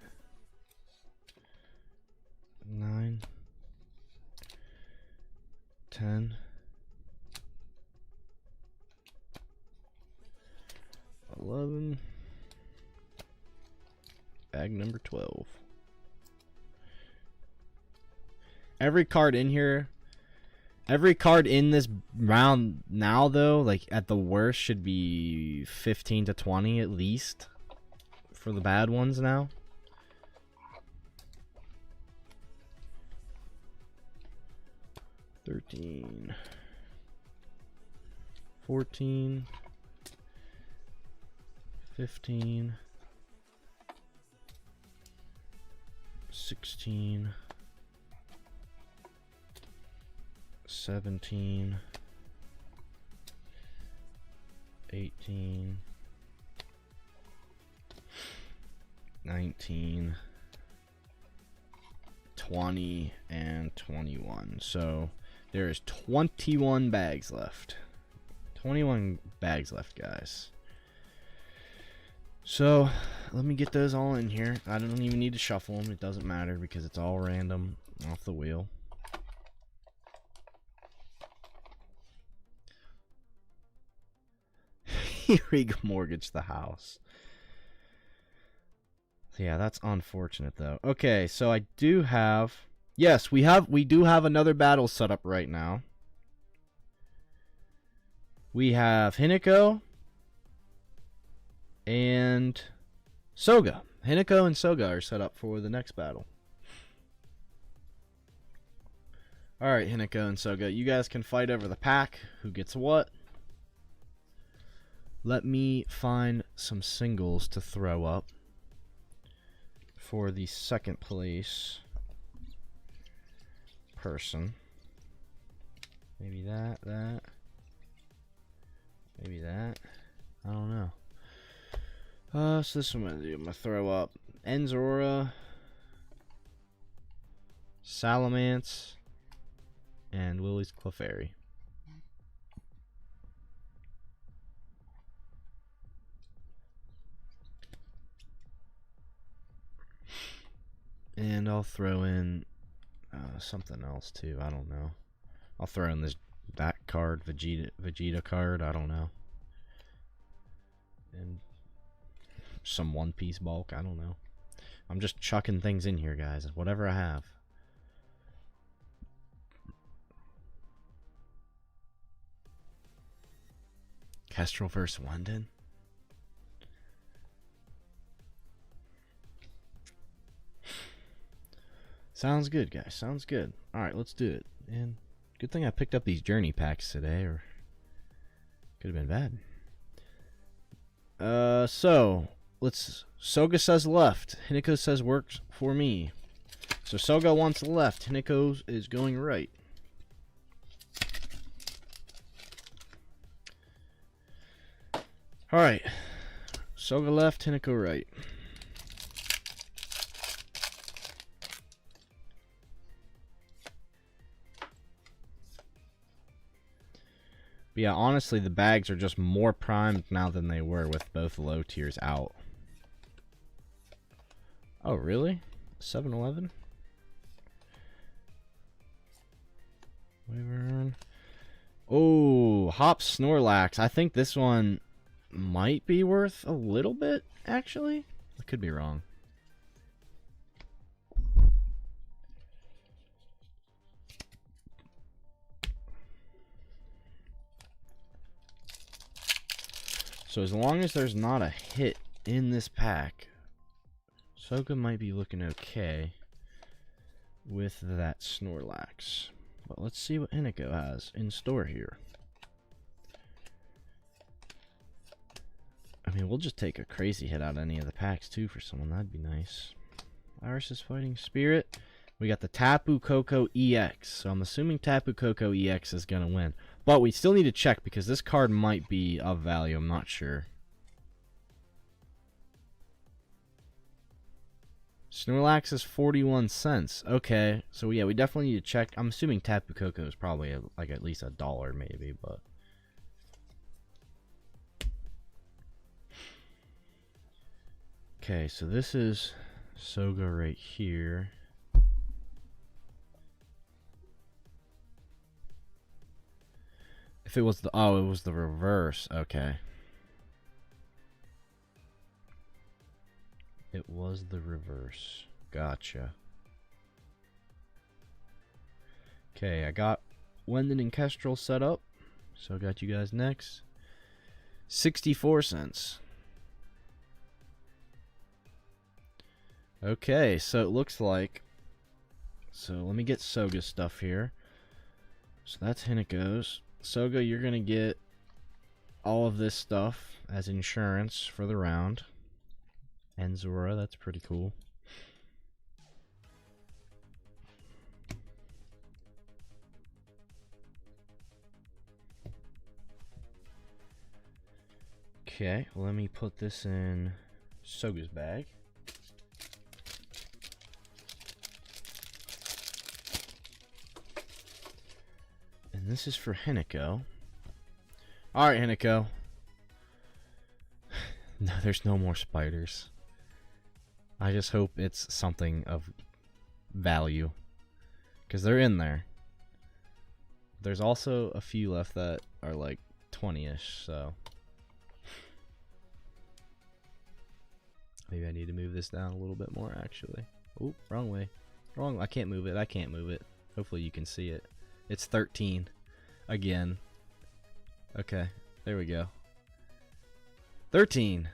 9, 10, 11, bag number 12. Every card in here, every card in this round now, though, like at the worst, should be 15 to 20 at least for the bad ones now. $13, $14, $15, $16, $17, $18, $19, $20, and $21. So there's 21 bags left. 21 bags left, guys. So let me get those all in here. I don't even need to shuffle them. It doesn't matter because it's all random off the wheel. He remortgaged the house. Yeah, that's unfortunate though. Okay, so I do have, yes, we do have another battle set up right now. We have Hinako and Soga. Hinako and Soga are set up for the next battle. Alright, Hinako and Soga, you guys can fight over the pack. Who gets what? Let me find some singles to throw up for the second place person. Maybe that. Maybe that. I don't know. So this is what I'm going to do. I'm going to throw up Enzora, Salamence, and Lily's Clefairy. And I'll throw in something else too. I don't know. I'll throw in that card, Vegeta card. I don't know. And some One Piece bulk. I don't know. I'm just chucking things in here, guys. Whatever I have. Kestrel versus London. Sounds good, guys. Sounds good. Alright, let's do it. And good thing I picked up these journey packs today, or could have been bad. So let's. Soga says left. Hinako says works for me. So Soga wants left. Hinako is going right. Alright. Soga left, Hinako right. But yeah, honestly, the bags are just more primed now than they were with both low tiers out. Oh, really? 7-Eleven? Wyvern. Oh, Hop Snorlax. I think this one might be worth a little bit, actually. I could be wrong. So as long as there's not a hit in this pack, Soga might be looking okay with that Snorlax. But let's see what Hinako has in store here. I mean, we'll just take a crazy hit out of any of the packs too for someone. That'd be nice. Iris' Fighting Spirit. We got the Tapu Koko EX. So I'm assuming Tapu Koko EX is going to win. But we still need to check because this card might be of value. I'm not sure. Snorlax is 41 cents. Okay. So yeah, we definitely need to check. I'm assuming Tapu Koko is probably like at least $1 maybe, but... Okay, so this is Soga right here. If it was the... Oh, it was the reverse. Okay. It was the reverse. Gotcha. Okay, I got Wendon and Kestrel set up. So I got you guys next. 64 cents. Okay, so it looks like... So let me get Soga's stuff here. So that's Hinako's. Soga, you're going to get all of this stuff as insurance for the round. And Zora, that's pretty cool. Okay, let me put this in Soga's bag. And this is for Hinako. Alright, Hinako. No, there's no more spiders. I just hope it's something of value. Because they're in there. There's also a few left that are like 20-ish, so... Maybe I need to move this down a little bit more, actually. Oh, wrong way. Wrong. I can't move it. I can't move it. Hopefully you can see it. It's 13. Again. Okay. There we go. 13.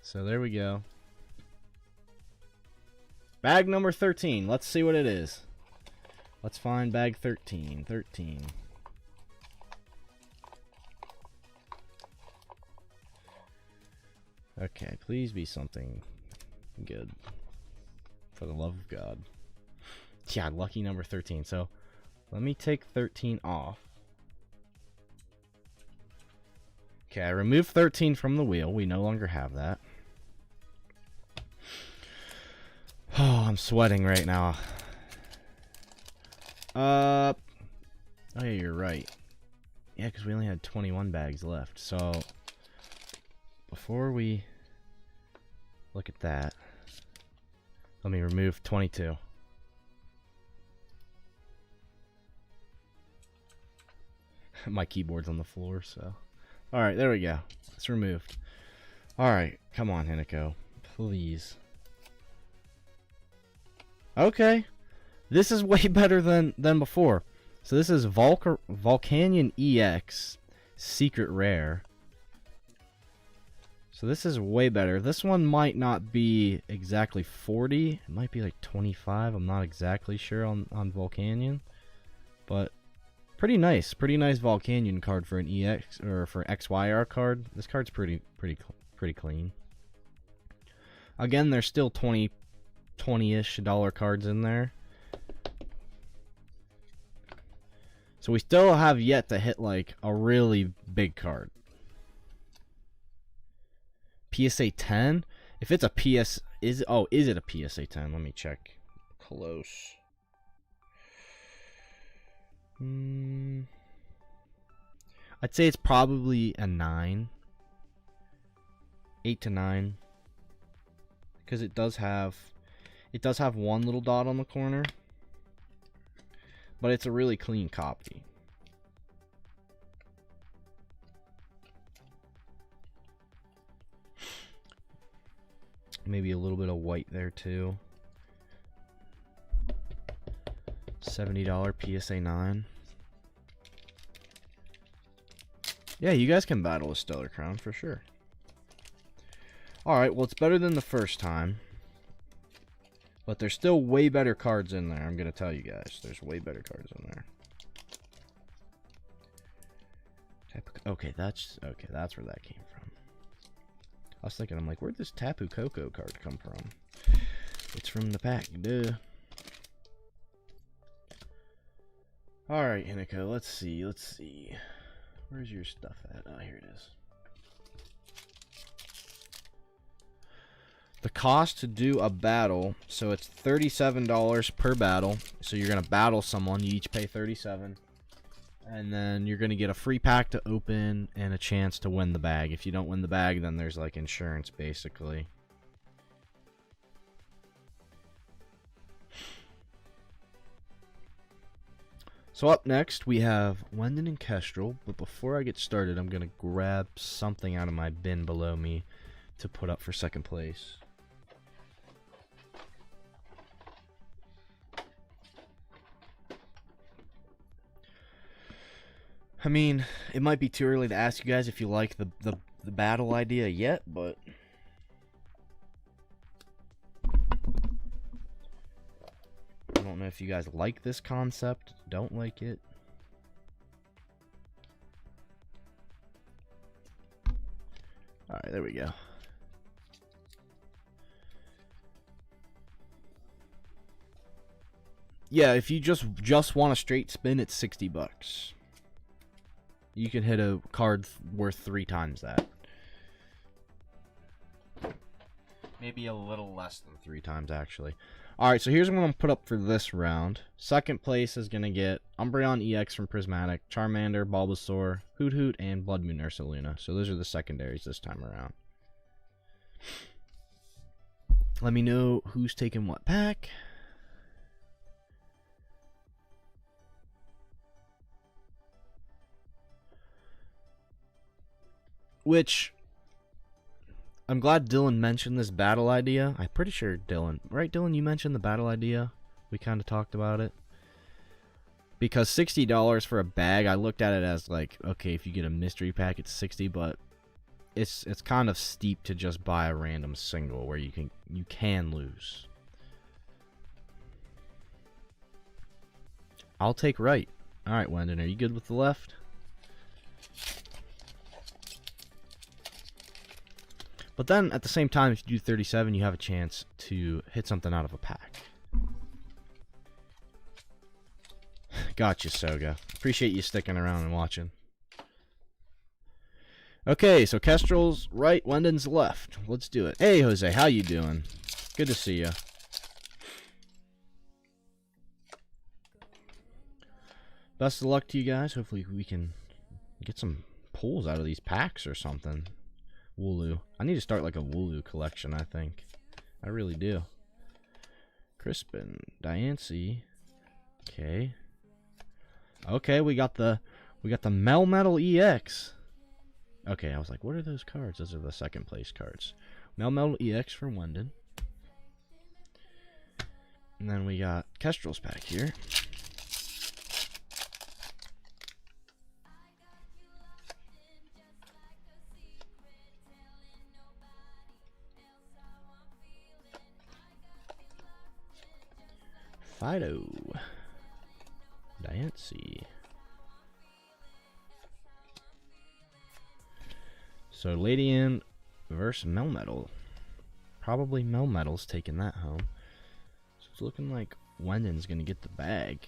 So there we go. Bag number 13. Let's see what it is. Let's find bag 13. 13. Okay, please be something good. For the love of God. Yeah, lucky number 13. So, let me take 13 off. Okay, I removed 13 from the wheel. We no longer have that. Oh, I'm sweating right now. Oh yeah, you're right. Yeah, because we only had 21 bags left. So, before we look at that, Let me remove 22. My keyboard's on the floor, so. Alright, there we go. It's removed. Alright, come on, Hinako. Please. Okay. This is way better than before. So this is Volcanion EX Secret Rare. So this is way better. This one might not be exactly 40. It might be like 25. I'm not exactly sure on Volcanion. But pretty nice. Pretty nice Volcanion card for an EX or for XYR card. This card's pretty clean. Again, there's still 20-ish dollar cards in there. So we still have yet to hit like a really big card. PSA 10? If it's a PS is it a PSA 10? Let me check close. I'd say it's probably a 9. 8 to 9. Because it does have one little dot on the corner. But it's a really clean copy. Maybe a little bit of white there too. $70 PSA 9. Yeah, you guys can battle a Stellar Crown for sure. Alright, well, it's better than the first time. But there's still way better cards in there, I'm going to tell you guys. There's way better cards in there. Okay, that's where that came from. I was thinking, I'm like, where'd this Tapu Koko card come from? It's from the pack, duh. Alright, Hinako, let's see. Where's your stuff at? Oh, here it is. The cost to do a battle, so it's $37 per battle. So you're going to battle someone, you each pay $37. And then you're going to get a free pack to open and a chance to win the bag. If you don't win the bag, then there's like insurance, basically. So up next, we have Wendon and Kestrel. But before I get started, I'm going to grab something out of my bin below me to put up for second place. I mean, it might be too early to ask you guys if you like the battle idea yet, but I don't know if you guys like this concept, don't like it. Alright, there we go. Yeah, if you just want a straight spin, it's $60. You can hit a card worth 3 times that. Maybe a little less than 3 times, actually. Alright, so here's what I'm going to put up for this round. Second place is going to get Umbreon EX from Prismatic, Charmander, Bulbasaur, Hoot Hoot, and Blood Moon Ursaluna. So those are the secondaries this time around. Let me know who's taking what pack. Which, I'm glad Dylan mentioned this battle idea. I'm pretty sure Dylan, right Dylan, you mentioned the battle idea. We kind of talked about it. Because $60 for a bag, I looked at it as like, okay, if you get a mystery pack, it's $60, but it's kind of steep to just buy a random single where you can lose. I'll take right. Alright, Wendon, are you good with the left? But then, at the same time, if you do 37, you have a chance to hit something out of a pack. Gotcha, Soga. Appreciate you sticking around and watching. Okay, so Kestrel's right, Wendon's left. Let's do it. Hey, Jose, how you doing? Good to see you. Best of luck to you guys. Hopefully we can get some pulls out of these packs or something. Wooloo. I need to start like a Wooloo collection, I think. I really do. Crispin, Diancie. Okay. Okay, we got the Melmetal EX. Okay, I was like, what are those cards? Those are the second place cards. Melmetal EX for Wendon. And then we got Kestrel's pack here. Fido. Diancie. So Lady Anne versus Melmetal. Probably Melmetal's taking that home. So it's looking like Wendon's gonna get the bag.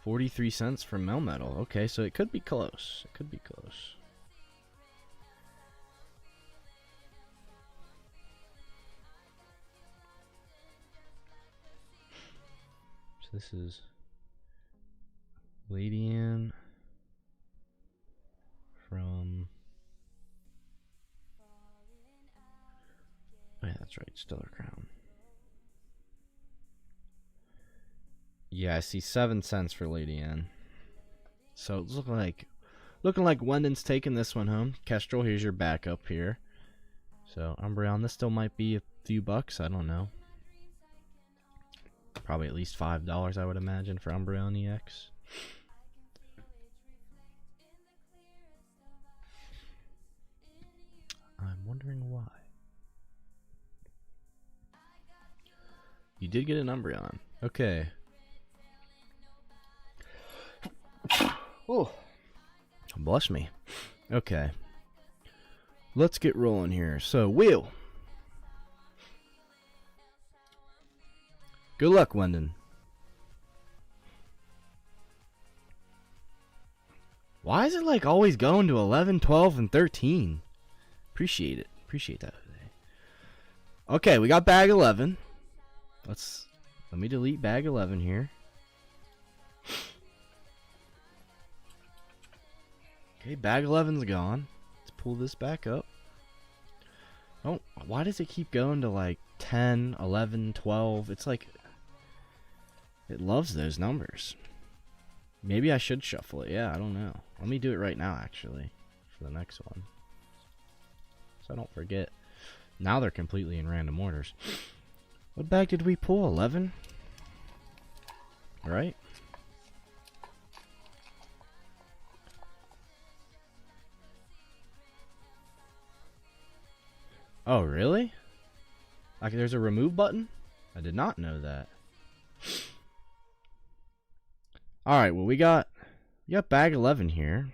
$0.43 for Melmetal. Okay, so it could be close. It could be close. So this is Lady Anne from... Oh yeah, that's right, Stellar Crown. Yeah, I see 7 cents for Lady Anne. So it's looking like Wendon's taking this one home. Kestrel, here's your backup here. So Umbreon, this still might be a few bucks, I don't know. Probably at least $5, I would imagine, for Umbreon EX. I'm wondering why. You did get an Umbreon. Okay. Oh, bless me. Okay. Let's get rolling here. So, Wheel. Good luck, Wendon. Why is it like always going to 11, 12, and 13? Appreciate it. Appreciate that. Okay, we got bag 11. Let me delete bag 11 here. Okay, bag 11's gone. Let's pull this back up. Oh, why does it keep going to like 10, 11, 12? It's like it loves those numbers. Maybe I should shuffle it. Yeah, I don't know. Let me do it right now, actually, for the next one, so I don't forget. Now they're completely in random orders. What bag did we pull? 11? Right? Oh, really? Like there's a remove button? I did not know that. Alright, well we got bag 11 here.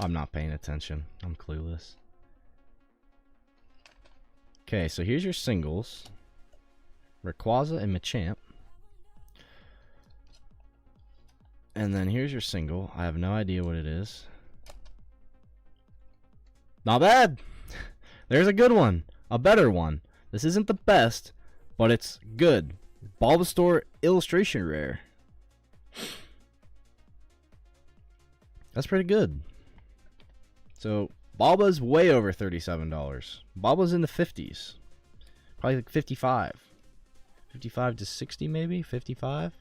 I'm not paying attention. I'm clueless. Okay, so here's your singles. Rayquaza and Machamp. And then here's your single. I have no idea what it is. Not bad! There's a good one. A better one. This isn't the best, but it's good. Bulbasaur illustration rare. That's pretty good. So, Bulba's way over $37. Bulba's in the 50s. Probably like 55. 55 to 60 maybe? 55?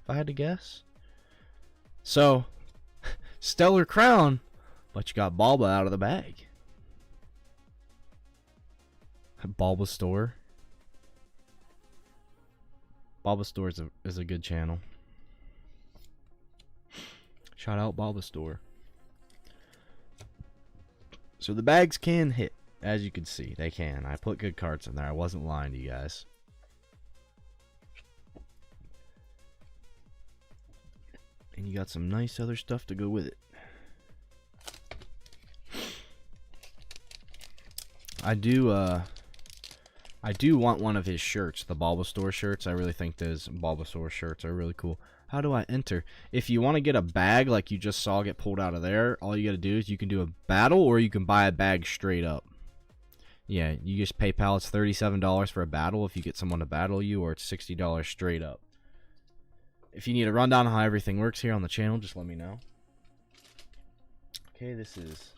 If I had to guess. So, Stellar Crown, but you got Bulba out of the bag. Bulbasaur. Bulbasaur is a good channel. Shout out Bulbasaur. So the bags can hit, as you can see. They can. I put good cards in there. I wasn't lying to you guys. And you got some nice other stuff to go with it. I do want one of his shirts, the Bulbasaur shirts. I really think those Bulbasaur shirts are really cool. How do I enter? If you want to get a bag like you just saw get pulled out of there, all you got to do is you can do a battle or you can buy a bag straight up. Yeah, you just PayPal. It's $37 for a battle if you get someone to battle you, or it's $60 straight up. If you need a rundown on how everything works here on the channel, just let me know. Okay, this is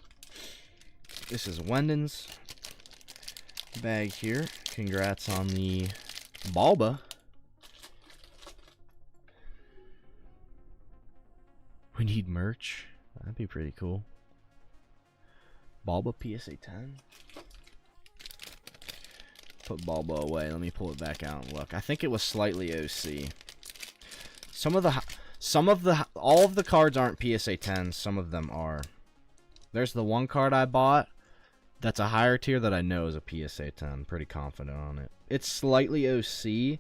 Wendon's bag here. Congrats on the Balba. We need merch. That'd be pretty cool. Balba PSA 10. Put Balba away. Let me pull it back out and look. I think it was slightly OC. All of the cards aren't PSA 10. Some of them are. There's the one card I bought that's a higher tier that I know is a PSA 10. Pretty confident on it. It's slightly OC,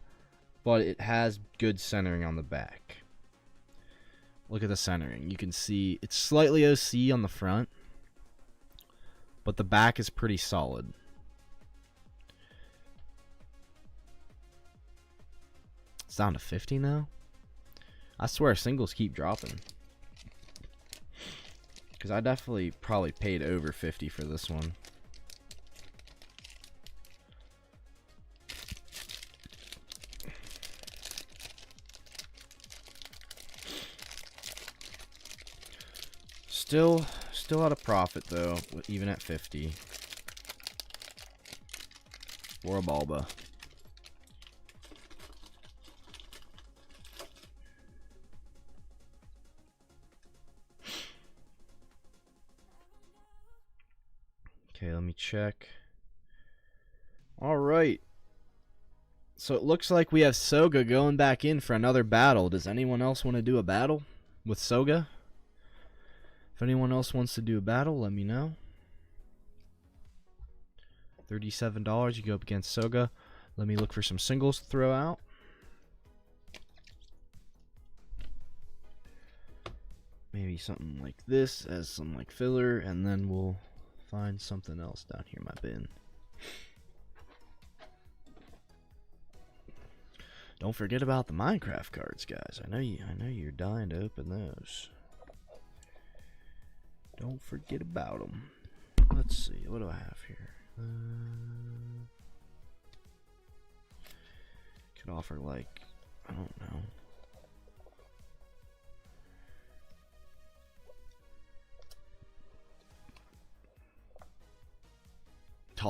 but it has good centering on the back. Look at the centering. You can see it's slightly OC on the front, but the back is pretty solid. It's down to 50 now. I swear singles keep dropping. Because I definitely probably paid over 50 for this one. Still at a profit though, even at 50. Or a Balba. Okay, let me check. Alright. So it looks like we have Soga going back in for another battle. Does anyone else want to do a battle with Soga? If anyone else wants to do a battle, let me know. $37, you go up against Soga. Let me look for some singles to throw out. Maybe something like this as some like filler, and then we'll find something else down here in my bin. Don't forget about the Minecraft cards, guys. I know you're dying to open those. Don't forget about them. Let's see, what do I have here? Could offer like, I don't know.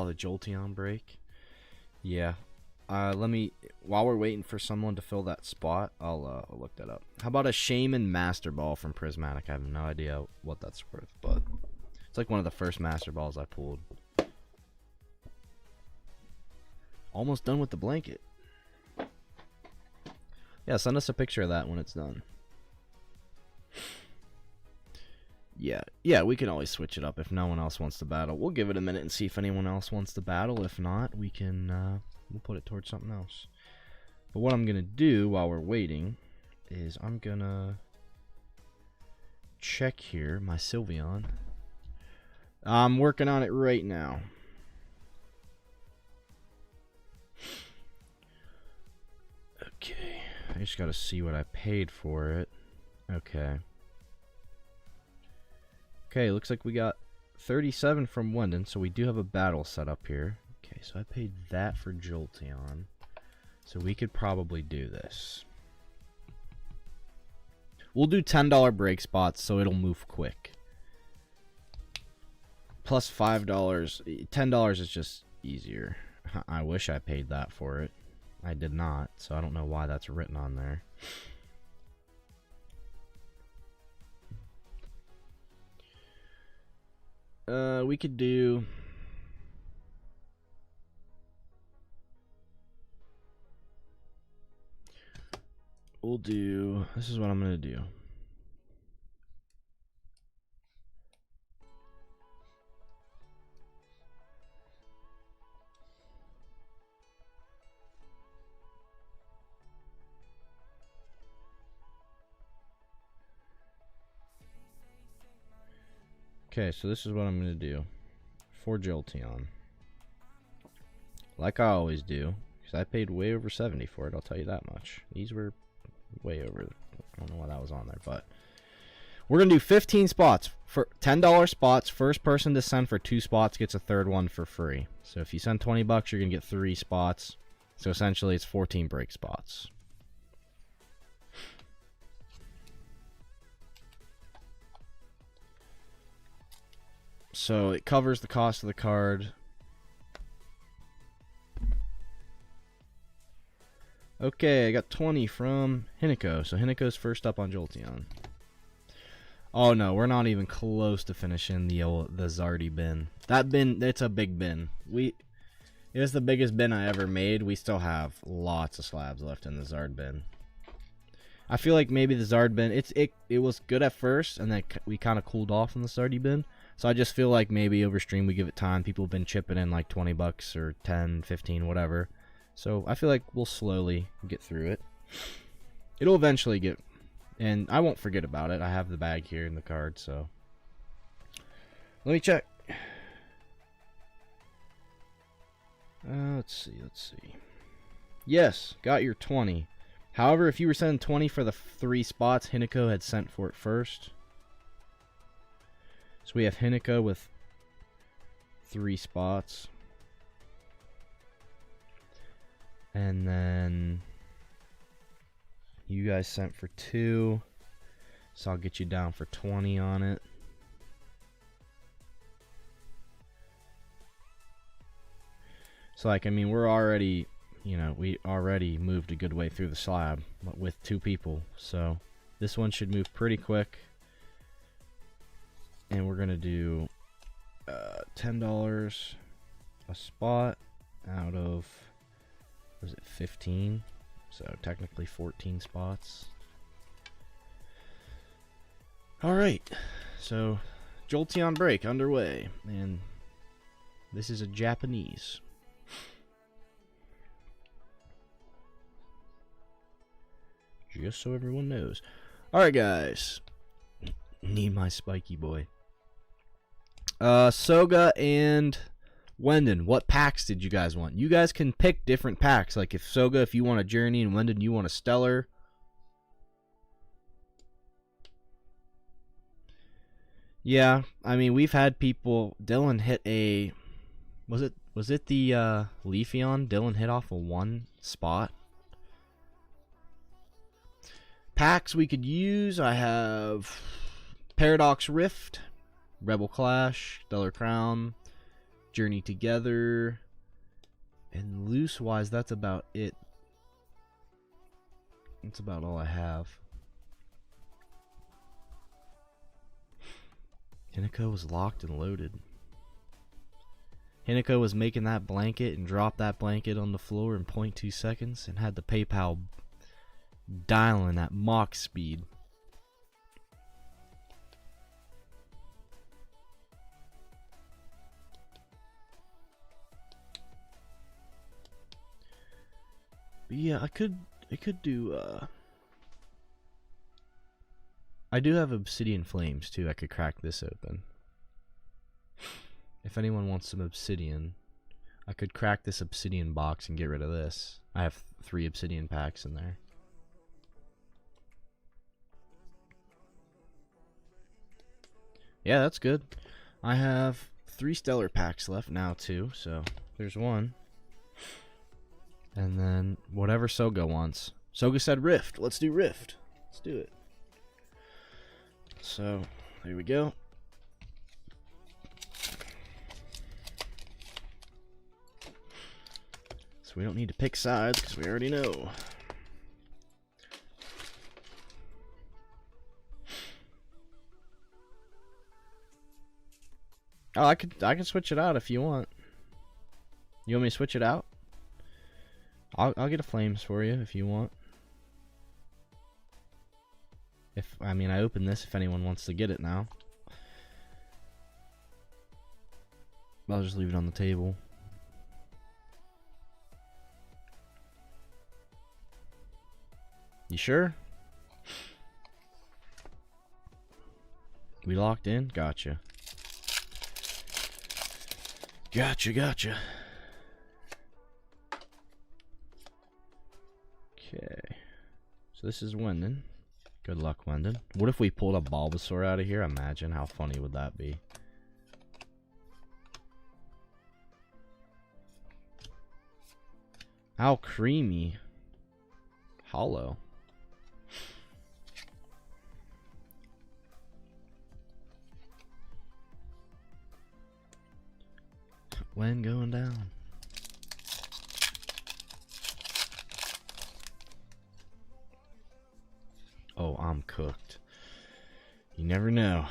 The Jolteon break. Yeah. Let me, while we're waiting for someone to fill that spot, I'll look that up. How about a Shaman Master Ball from Prismatic? I have no idea what that's worth, but it's like one of the first Master Balls I pulled. Almost done with the blanket. Yeah, send us a picture of that when it's done. Yeah, we can always switch it up if no one else wants to battle. We'll give it a minute and see if anyone else wants to battle. If not, we can, we'll put it towards something else. But what I'm going to do while we're waiting is I'm going to check here my Sylveon. I'm working on it right now. Okay, I just got to see what I paid for it. Okay. Okay, looks like we got 37 from Wendon, so we do have a battle set up here. Okay, so I paid that for Jolteon. So we could probably do this. We'll do $10 break spots so it'll move quick. Plus $5. $10 is just easier. I wish I paid that for it. I did not, so I don't know why that's written on there. We could do... We'll do... This is what I'm going to do. Okay, so this is what I'm going to do for Jolteon. Like I always do, because I paid way over 70 for it, I'll tell you that much. These were way over. I don't know why that was on there, but we're going to do 15 spots for $10 spots. First person to send for 2 spots gets a third one for free. So if you send 20 bucks, you're going to get 3 spots. So essentially it's 14 break spots. So it covers the cost of the card. Okay, I got 20 from Hinoco. So Hinoco's first up on Jolteon. Oh no, we're not even close to finishing the Zardy bin. That bin, it's a big bin. It was the biggest bin I ever made. We still have lots of slabs left in the Zard bin. I feel like maybe the Zard bin, it was good at first, and then we kind of cooled off in the Zardy bin. So I just feel like maybe over stream we give it time. People have been chipping in like 20 bucks or 10, 15, whatever. So I feel like we'll slowly get through it. It'll eventually get, and I won't forget about it. I have the bag here in the card, so. Let me check. Let's see. Yes, got your 20. However, if you were sending 20 for the 3 spots, Hinoco had sent for it first. So we have Hinoco with 3 spots. And then you guys sent for 2. So I'll get you down for 20 on it. So like, I mean, we're already, you know, we already moved a good way through the slab with 2 people. So this one should move pretty quick. And we're going to do $10 a spot out of, was it 15? So technically 14 spots. Alright, so Jolteon break underway. And this is a Japanese. Just so everyone knows. Alright, guys. Need my spiky boy. Soga and Wendon, what packs did you guys want? You guys can pick different packs. Like if Soga, if you want a Journey, and Wendon, you want a Stellar. Yeah, I mean, we've had people. Dylan hit a. Was it the Leafeon? Dylan hit off a 1 spot. Packs we could use. I have Paradox Rift, Rebel Clash, Stellar Crown, Journey Together, and loose wise, that's about it. That's about all I have. Hinoco was locked and loaded. Hinoco was making that blanket and dropped that blanket on the floor in 0.2 seconds and had the PayPal dialing at Mach speed. But yeah, I could do I do have Obsidian Flames too. I could crack this open. If anyone wants some obsidian, I could crack this obsidian box and get rid of this. I have 3 obsidian packs in there. Yeah, that's good. I have 3 stellar packs left now too, so there's 1. And then whatever Soga wants. Soga said Rift. Let's do Rift. Let's do it. So, there we go. So we don't need to pick sides because we already know. Oh, I can switch it out if you want. You want me to switch it out? I'll get a flames for you if you want. I mean, I opened this if anyone wants to get it now. I'll just leave it on the table. You sure? We locked in? Gotcha. Gotcha. Okay. So this is Wendon. Good luck, Wendon. What if we pulled a Bulbasaur out of here? Imagine how funny would that be. How creamy. Hollow. when going down. Oh, I'm cooked. You never know.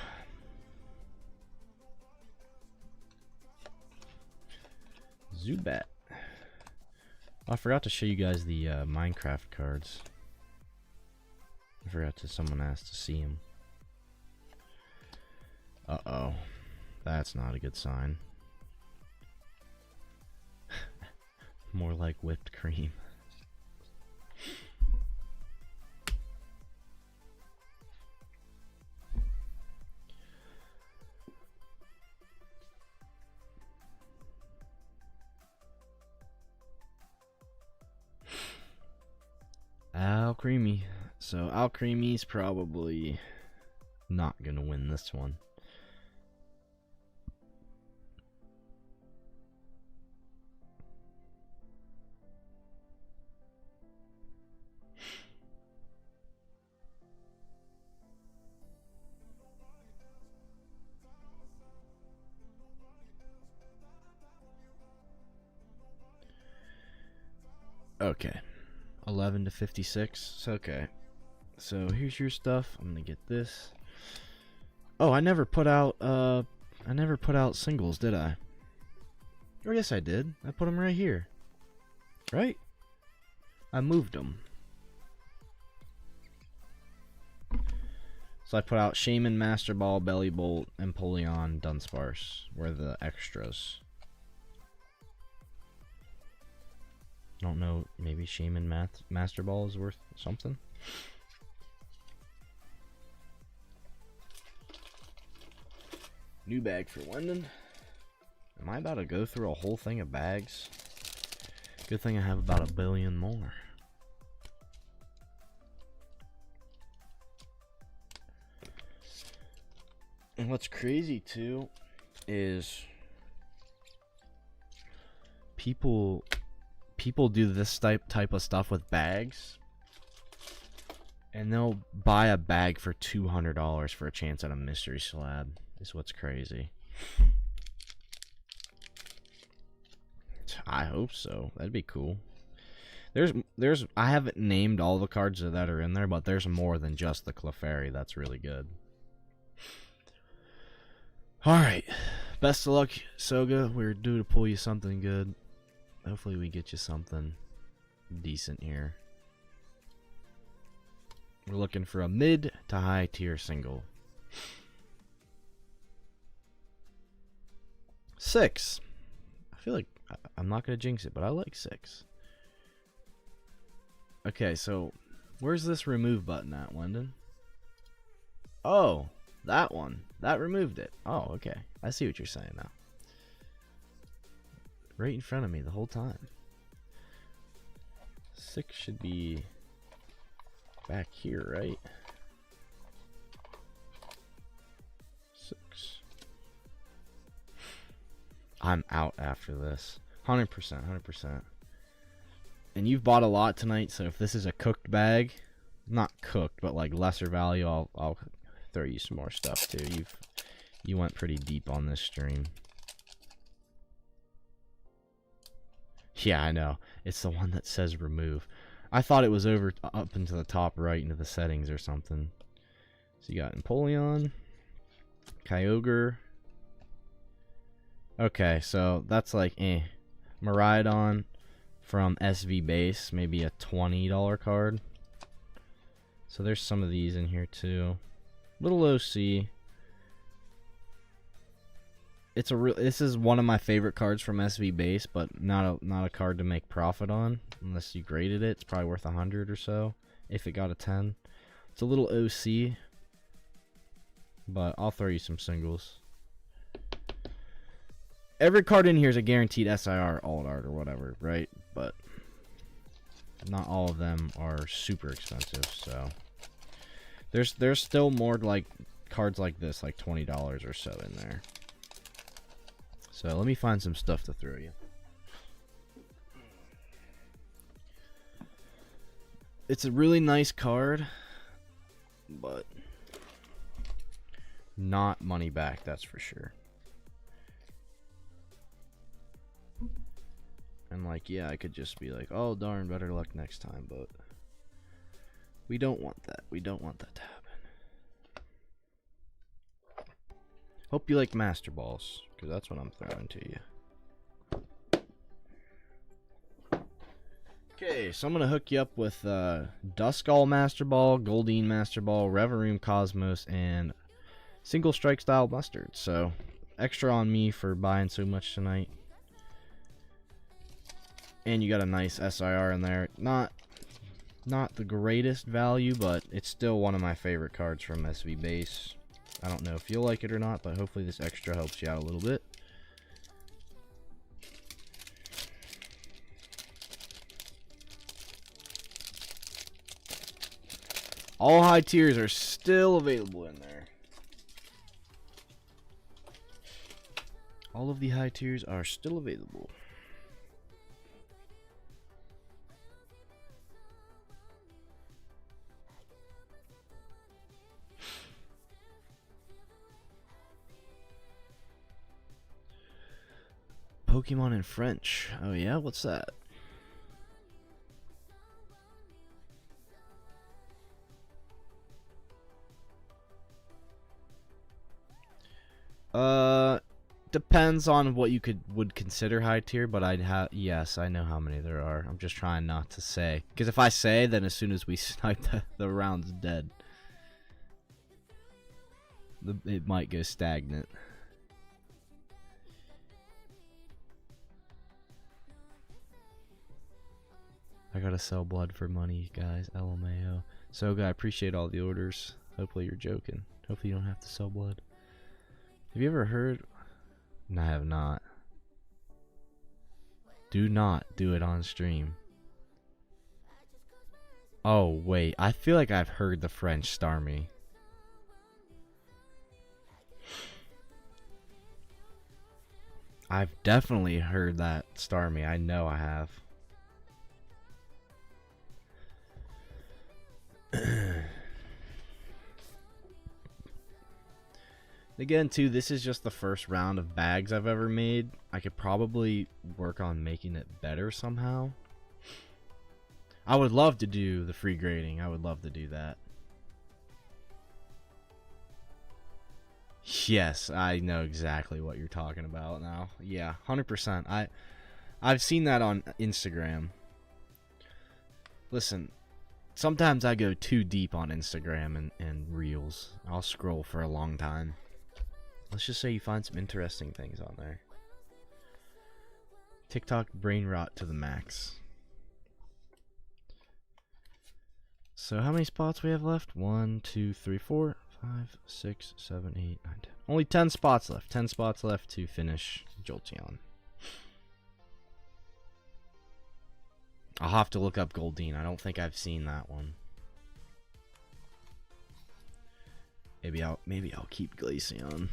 Zubat. I forgot to show you guys the Minecraft cards. I forgot to. Someone asked to see them. Uh-oh. That's not a good sign. More like whipped cream. Alcremie. So Alcremie's probably not gonna win this one. Okay. 11 to 56. Okay. So here's your stuff. I'm gonna get this. Oh, I never put out singles, did I? Oh yes I did. I put them right here. Right? I moved them. So I put out Shaman, Master Ball, Belly Bolt, Empoleon, Dunsparce were the extras. Don't know, maybe Shaman Master Ball is worth something. New bag for London. Am I about to go through a whole thing of bags? Good thing I have about 1 billion more. And what's crazy too is people do this type of stuff with bags, and they'll buy a bag for $200 for a chance at a mystery slab. Is what's crazy. I hope so. That'd be cool. There's I haven't named all the cards that are in there, but there's more than just the Clefairy. That's really good. Alright. Best of luck, Soga. We're due to pull you something good. Hopefully we get you something decent here. We're looking for a mid to high tier single. 6. I feel like I'm not going to jinx it, but I like 6. Okay, so where's this remove button at, London? Oh, that one. That removed it. Oh, okay. I see what you're saying now. Right in front of me the whole time. 6 should be back here, right? 6. I'm out after this. 100%, 100%. And you've bought a lot tonight, so if this is a cooked bag, not cooked, but like lesser value, I'll throw you some more stuff too. You went pretty deep on this stream. Yeah, I know. It's the one that says remove. I thought it was over up into the top right into the settings or something. So you got Empoleon, Kyogre. Okay, so that's like Miraidon from S&V Base, maybe a $20 card. So there's some of these in here too. Little OC. This is one of my favorite cards from S&V Base, but not a card to make profit on unless you graded it. It's probably worth 100 or so if it got a 10. It's a little OC, but I'll throw you some singles. Every card in here is a guaranteed SIR alt art or whatever, right? But not all of them are super expensive, so there's still more like cards like this, like $20 or so in there. So let me find some stuff to throw you. It's a really nice card, but not money back, that's for sure. And like, yeah, I could just be like, oh darn, better luck next time, but we don't want that. We don't want that to happen. Hope you like Master Balls, because that's what I'm throwing to you. Okay, so I'm going to hook you up with Duskull Master Ball, Goldeen Master Ball, Reverum Cosmos, and Single Strike Style Mustard. So, extra on me for buying so much tonight. And you got a nice SIR in there. Not the greatest value, but it's still one of my favorite cards from S&V Base. I don't know if you'll like it or not, but hopefully this extra helps you out a little bit. All high tiers are still available in there. All of the high tiers are still available. Pokemon in French. Oh yeah, what's that? Depends on what you would consider high tier, but yes, I know how many there are. I'm just trying not to say, because if I say, then as soon as we snipe the round's dead. It might go stagnant. I gotta sell blood for money, guys. LMAO. So, I appreciate all the orders. Hopefully you're joking. Hopefully you don't have to sell blood. Have you ever heard? No, I have not. Do not do it on stream. Oh, wait. I feel like I've heard the French star me. I've definitely heard that star me. I know I have. Again, too, this is just the first round of bags I've ever made. I could probably work on making it better somehow. I would love to do the free grading. I would love to do that. Yes, I know exactly what you're talking about now. Yeah, 100%. I've seen that on Instagram. Listen, sometimes I go too deep on Instagram and Reels. I'll scroll for a long time. Let's just say you find some interesting things on there. TikTok brain rot to the max. So how many spots we have left? 1, 2, 3, 4, 5, 6, 7, 8, 9, 10. Only 10 spots left. 10 spots left to finish Jolteon. I'll have to look up Goldeen. I don't think I've seen that one. Maybe I'll keep Glaceon.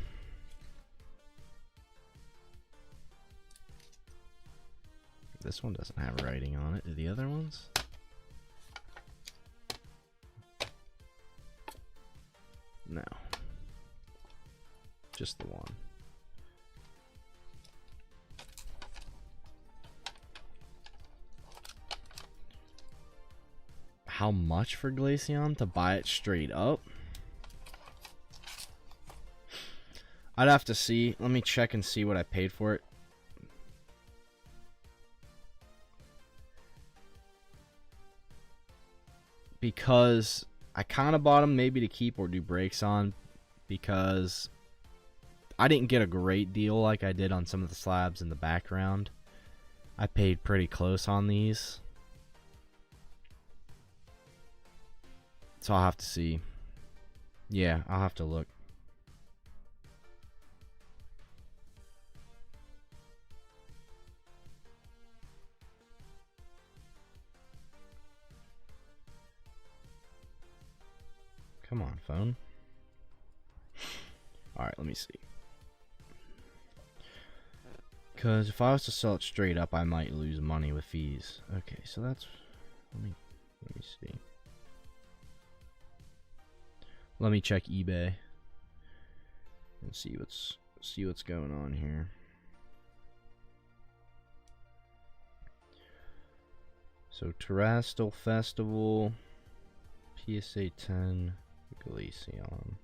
This one doesn't have writing on it. Do the other ones? No. Just the one. How much for Glaceon to buy it straight up? I'd have to see. Let me check and see what I paid for it. Because I kind of bought them maybe to keep or do breaks on, because I didn't get a great deal like I did on some of the slabs in the background. I paid pretty close on these. So I'll have to see. Yeah, I'll have to look. Come on, phone. Alright, let me see. Because if I was to sell it straight up, I might lose money with fees. Okay, so that's... Let me see. Let me check eBay and see what's going on here. So Terrastal Festival, PSA 10, Glaceon.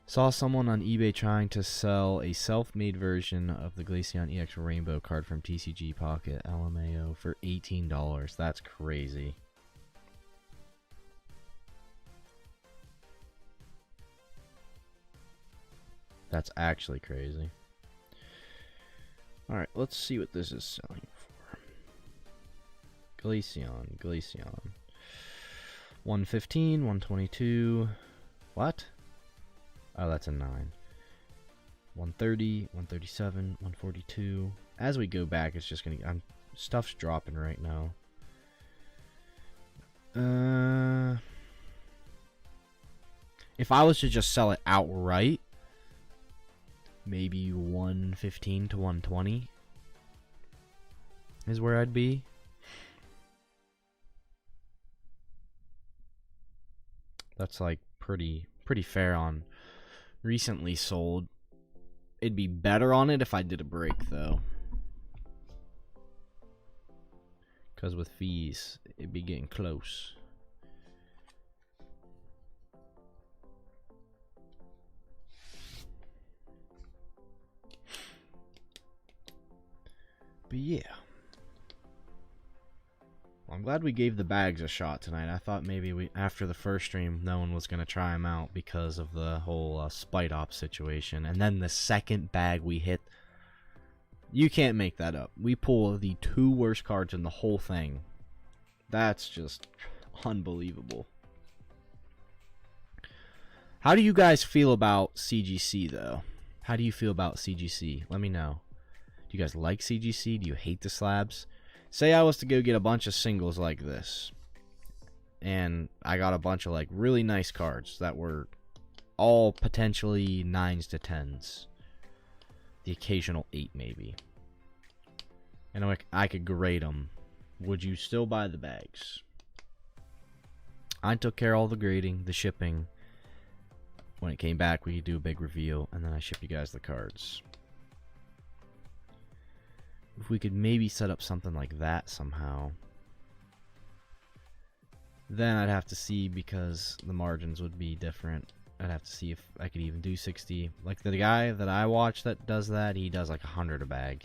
Saw someone on eBay trying to sell a self-made version of the Glaceon EX Rainbow card from TCG Pocket LMAO for $18. That's crazy. That's actually crazy. Alright, let's see what this is selling for. Glaceon. 115, 122. What? Oh, that's a 9. 130, 137, 142. As we go back, it's just gonna... stuff's dropping right now. If I was to just sell it outright, maybe 115 to 120 is where I'd be. That's like pretty fair on recently sold. It'd be better on it if I did a break though, because with fees it'd be getting close. But yeah, well, I'm glad we gave the bags a shot tonight. I thought maybe after the first stream no one was going to try them out because of the whole Spite Op situation. And then the second bag we hit, you can't make that up. We pull the 2 worst cards in the whole thing. That's just unbelievable. How do you guys feel about CGC though? How do you feel about CGC? Let me know. Do you guys like CGC? Do you hate the slabs? Say I was to go get a bunch of singles like this, and I got a bunch of like really nice cards that were all potentially 9s to 10s, the occasional 8 maybe, and I could grade them. Would you still buy the bags? I took care of all the grading, the shipping. When it came back, we could do a big reveal, and then I ship you guys the cards. If we could maybe set up something like that somehow, then I'd have to see, because the margins would be different. I'd have to see if I could even do 60. Like the guy that I watch that does that, he does like 100 a bag.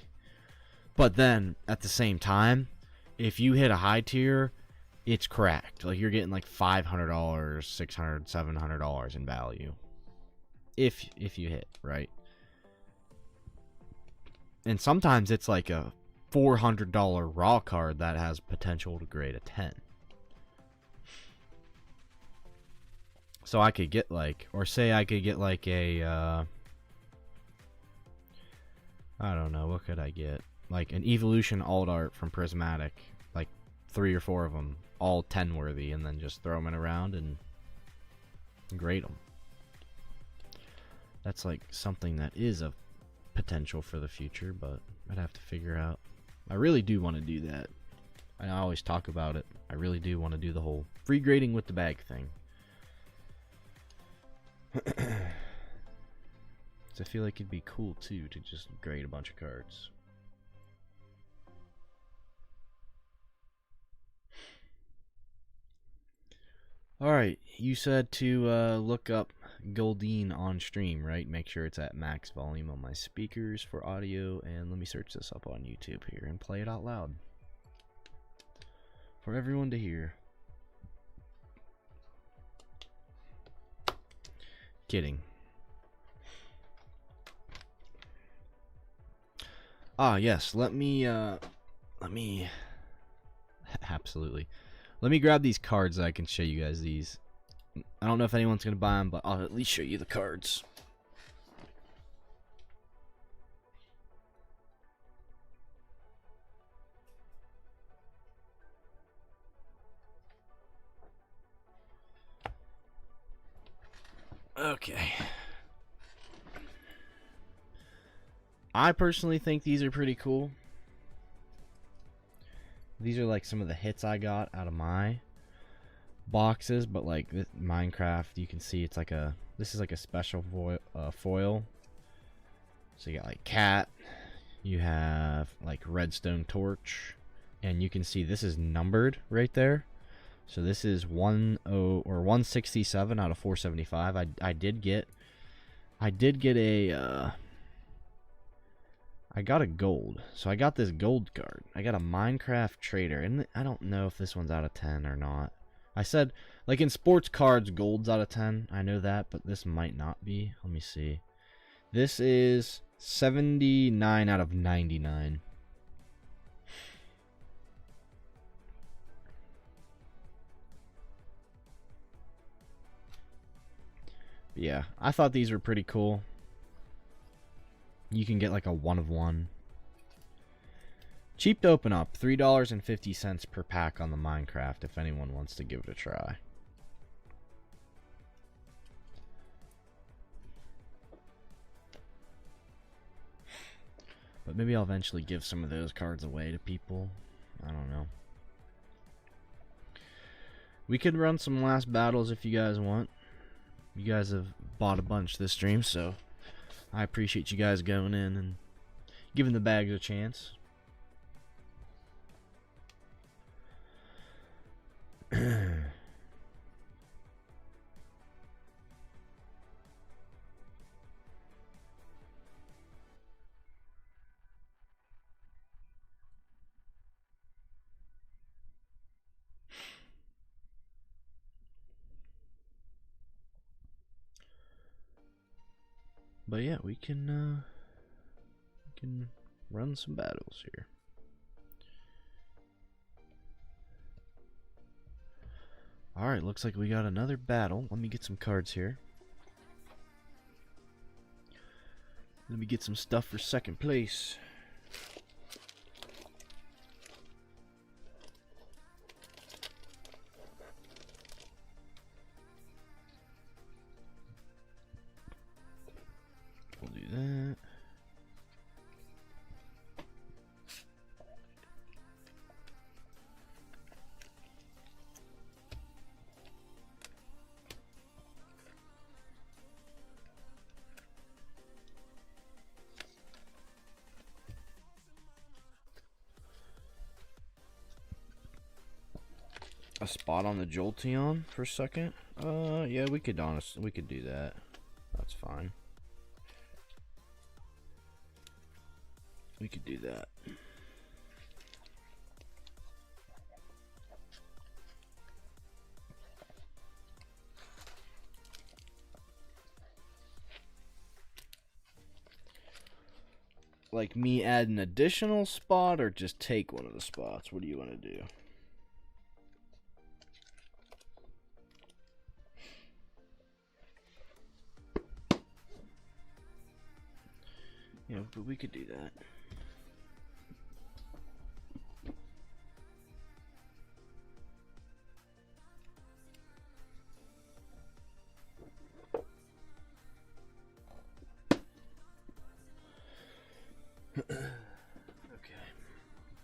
But then at the same time, if you hit a high tier, it's cracked. Like you're getting like $500, $600, $700 in value. If you hit, right? And sometimes it's like a $400 raw card that has potential to grade a 10. So I could get like, or say I could get like a, I don't know, what could I get? Like an Evolution Alt Art from Prismatic, like 3 or 4 of them, all 10 worthy, and then just throw them in around and grade them. That's like something that is a potential for the future, but I'd have to figure out. I really do want to do that. I always talk about it. I really do want to do the whole free grading with the bag thing. So I feel like it'd be cool too to just grade a bunch of cards. Alright, you said to look up Goldeen on stream, right? Make sure it's at max volume on my speakers for audio, and let me search this up on YouTube here and play it out loud for everyone to hear. Kidding. Ah, yes, let me absolutely. Let me grab these cards so I can show you guys these. I don't know if anyone's going to buy them, but I'll at least show you the cards. Okay. I personally think these are pretty cool. These are like some of the hits I got out of my boxes, but like this Minecraft, you can see it's like this is like a special foil. So you got like cat, You have like Redstone Torch, and you can see this is numbered right there. So this is 167 out of 475. I did get a I got a gold. So I got this gold card. I got a Minecraft Trader, and I don't know if this one's out of 10 or not. I said, like in sports cards, gold's out of 10. I know that, but this might not be. Let me see. This is 79 out of 99. But yeah, I thought these were pretty cool. You can get like a 1 of 1. Cheap to open up, $3.50 per pack on the Minecraft if anyone wants to give it a try. But maybe I'll eventually give some of those cards away to people. I don't know. We could run some last battles if you guys want. You guys have bought a bunch this stream, so I appreciate you guys going in and giving the bags a chance. But yeah, we can run some battles here. Alright, looks like we got another battle. Let me get some cards here. Let me get some stuff for second place. We'll do that. A spot on the Jolteon for a second? Yeah, we could do that. That's fine. We could do that. Like me add an additional spot or just take one of the spots? What do you want to do? Yeah, but we could do that. Okay.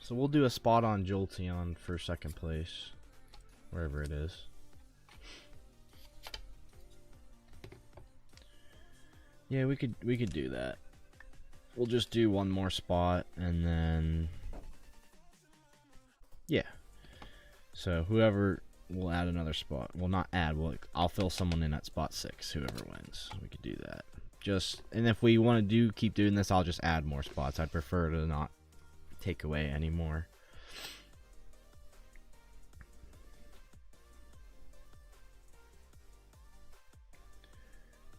So we'll do a spot on Jolteon for second place. Wherever it is. Yeah, we could do that. We'll just do one more spot and then yeah. So whoever will add another spot. Well, not add. I'll fill someone in at spot 6. Whoever wins, we could do that. And if we want to keep doing this, I'll just add more spots. I'd prefer to not take away anymore.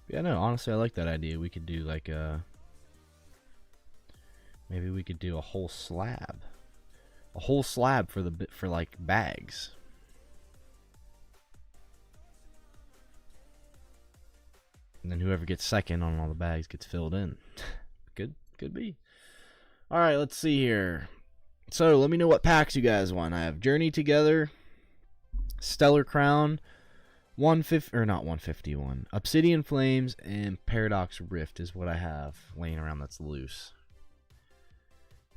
Yeah, no, honestly, I like that idea. We could do like maybe we could do a whole slab. A whole slab for like bags. And then whoever gets second on all the bags gets filled in. Could be. Alright, let's see here. So, let me know what packs you guys want. I have Journey Together, Stellar Crown, 150 or not 151. Obsidian Flames and Paradox Rift is what I have laying around that's loose.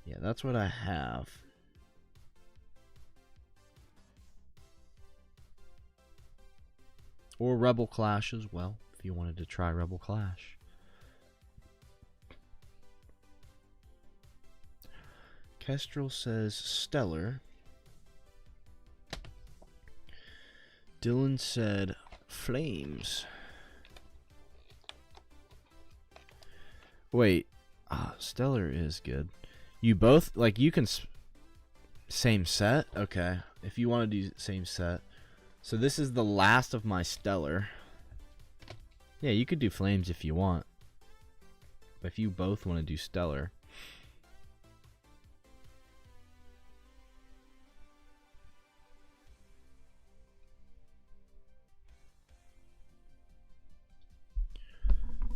Yeah, that's what I have. Or Rebel Clash as well, if you wanted to try Rebel Clash. Kestrel says Stellar. Dylan said Flames. Wait, Stellar is good. You both, like, you can same set? Okay, if you want to do same set. So this is the last of my Stellar. Yeah, you could do Flames if you want. But if you both want to do Stellar.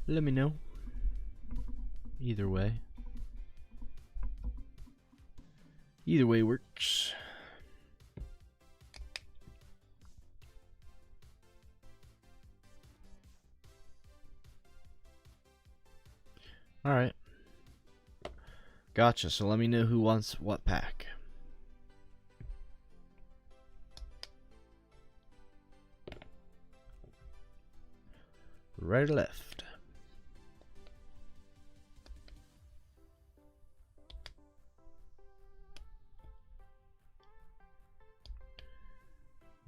Let me know. Either way. Either way works. Alright. Gotcha. So let me know who wants what pack. Right or left?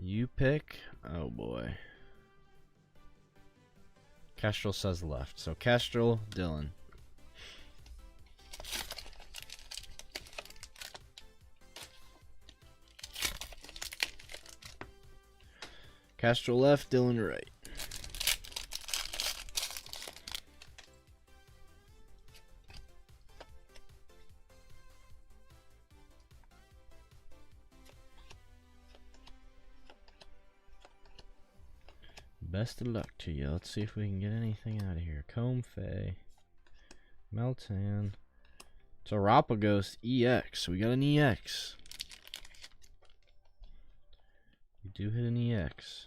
You pick. Oh boy. Kestrel says left. So Kestrel, Dylan. Kestrel left, Dylan right. Best of luck to you. Let's see if we can get anything out of here. Comfey. Meltan. Terapagos EX. We got an EX. We do hit an EX.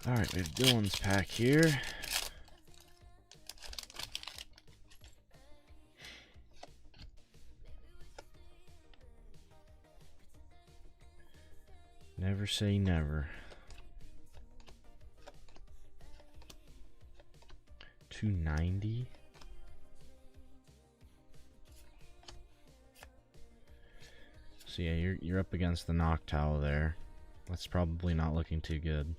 Alright, we have Dylan's pack here. Never say never. 290. So yeah, you're up against the Noctowl there. That's probably not looking too good.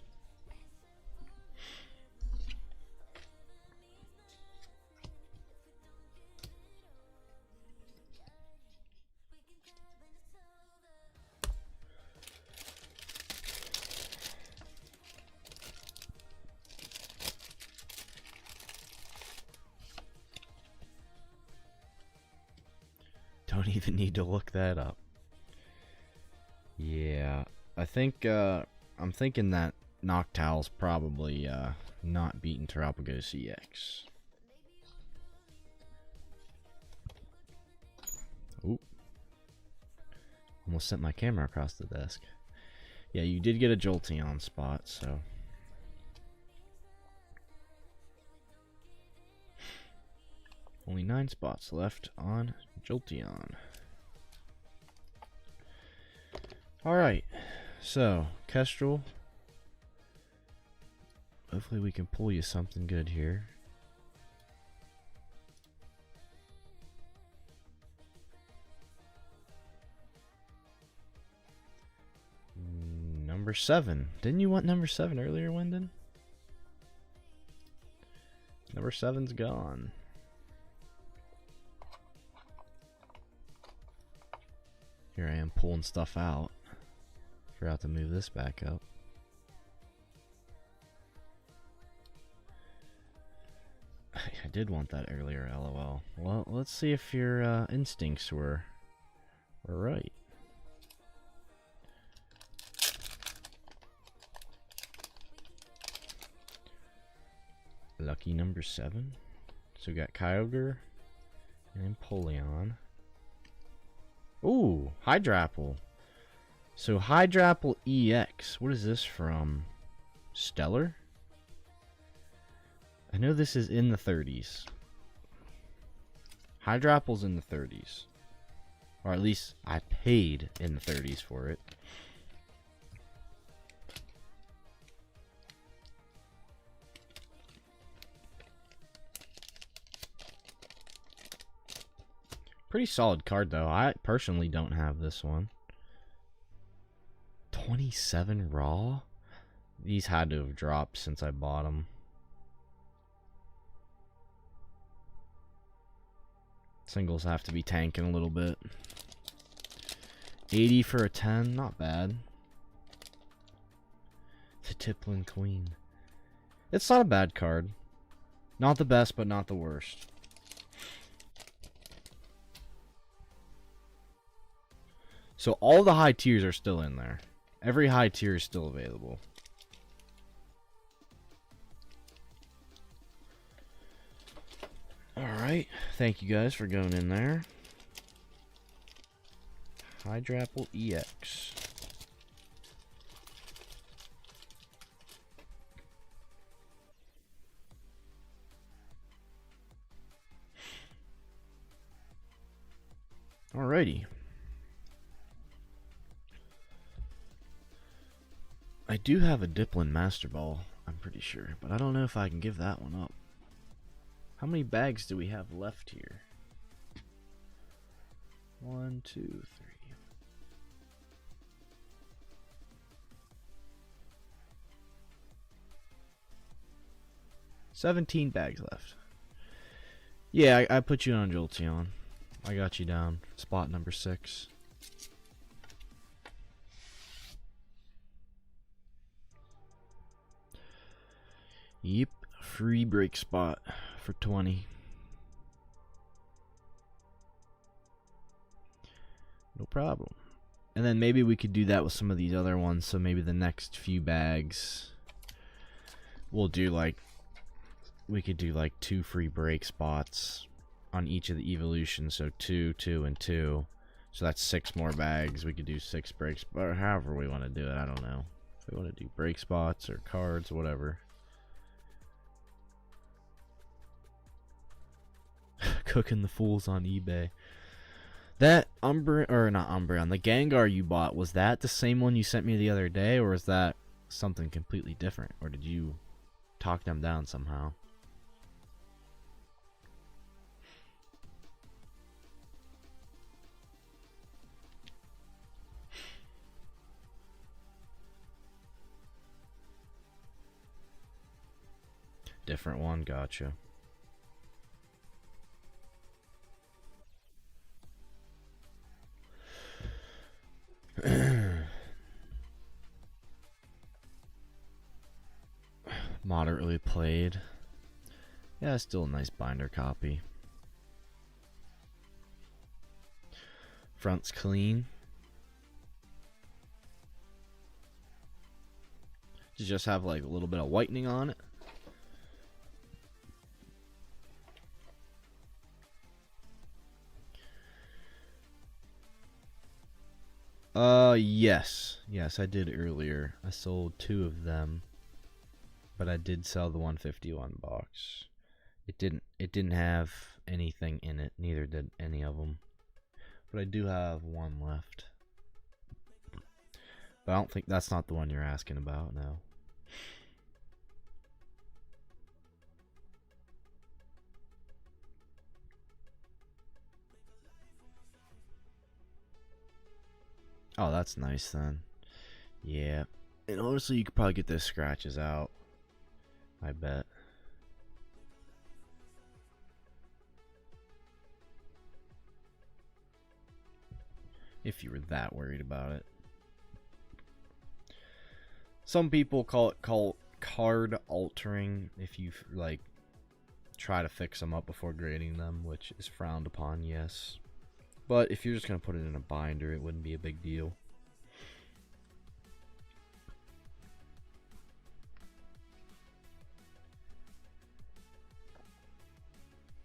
Don't even need to look that up. Yeah, I think I'm thinking that Noctowl's probably not beating Terapagos EX. Oop. Almost sent my camera across the desk. Yeah, you did get a Jolteon spot, so. Only 9 spots left on Jolteon. Alright, so Kestrel. Hopefully we can pull you something good here. Number 7. Didn't you want number 7 earlier, Wyndon? Number 7's gone. Here I am pulling stuff out. Forgot to move this back up. I did want that earlier, LOL. Well, let's see if your instincts were right. Lucky number 7. So we got Kyogre and Empoleon. Ooh, Hydrapple. So Hydrapple EX. What is this from? Stellar? I know this is in the 30s. Hydrapple's in the 30s. Or at least I paid in the 30s for it. Pretty solid card, though. I personally don't have this one. 27 raw? These had to have dropped since I bought them. Singles have to be tanking a little bit. 80 for a 10, not bad. The Tiplin Queen. It's not a bad card. Not the best, but not the worst. So all the high tiers are still in there. Every high tier is still available. Alright, thank you guys for going in there. Hydrapple EX. Alrighty. I do have a Diplin Master Ball, I'm pretty sure, but I don't know if I can give that one up. How many bags do we have left here? 1, 2, 3. 17 bags left. Yeah, I put you on Jolteon. I got you down. Spot number 6. Yep, free break spot for 20. No problem. And then maybe we could do that with some of these other ones. So maybe the next few bags we'll do like, we could do like 2 free break spots on each of the evolutions. So 2, 2, and 2. So that's 6 more bags. We could do 6 breaks, or however we want to do it. I don't know. If we want to do break spots or cards, whatever. Cooking the fools on eBay. That Umbreon, or not Umbreon, the Gengar you bought, was that the same one you sent me the other day, or is that something completely different? Or did you talk them down somehow? Different one, gotcha. Moderately played. Yeah, still a nice binder copy. Front's clean. You just have like a little bit of whitening on it. Yes, I did earlier. I sold 2 of them, but I did sell the 151 box. It didn't have anything in it. Neither did any of them. But I do have 1 left. But I don't think that's not the one you're asking about, no. Oh, that's nice then. Yeah. And honestly, you could probably get those scratches out. I bet. If you were that worried about it. Some people call it card altering if you like try to fix them up before grading them, which is frowned upon, yes. But if you're just going to put it in a binder, it wouldn't be a big deal.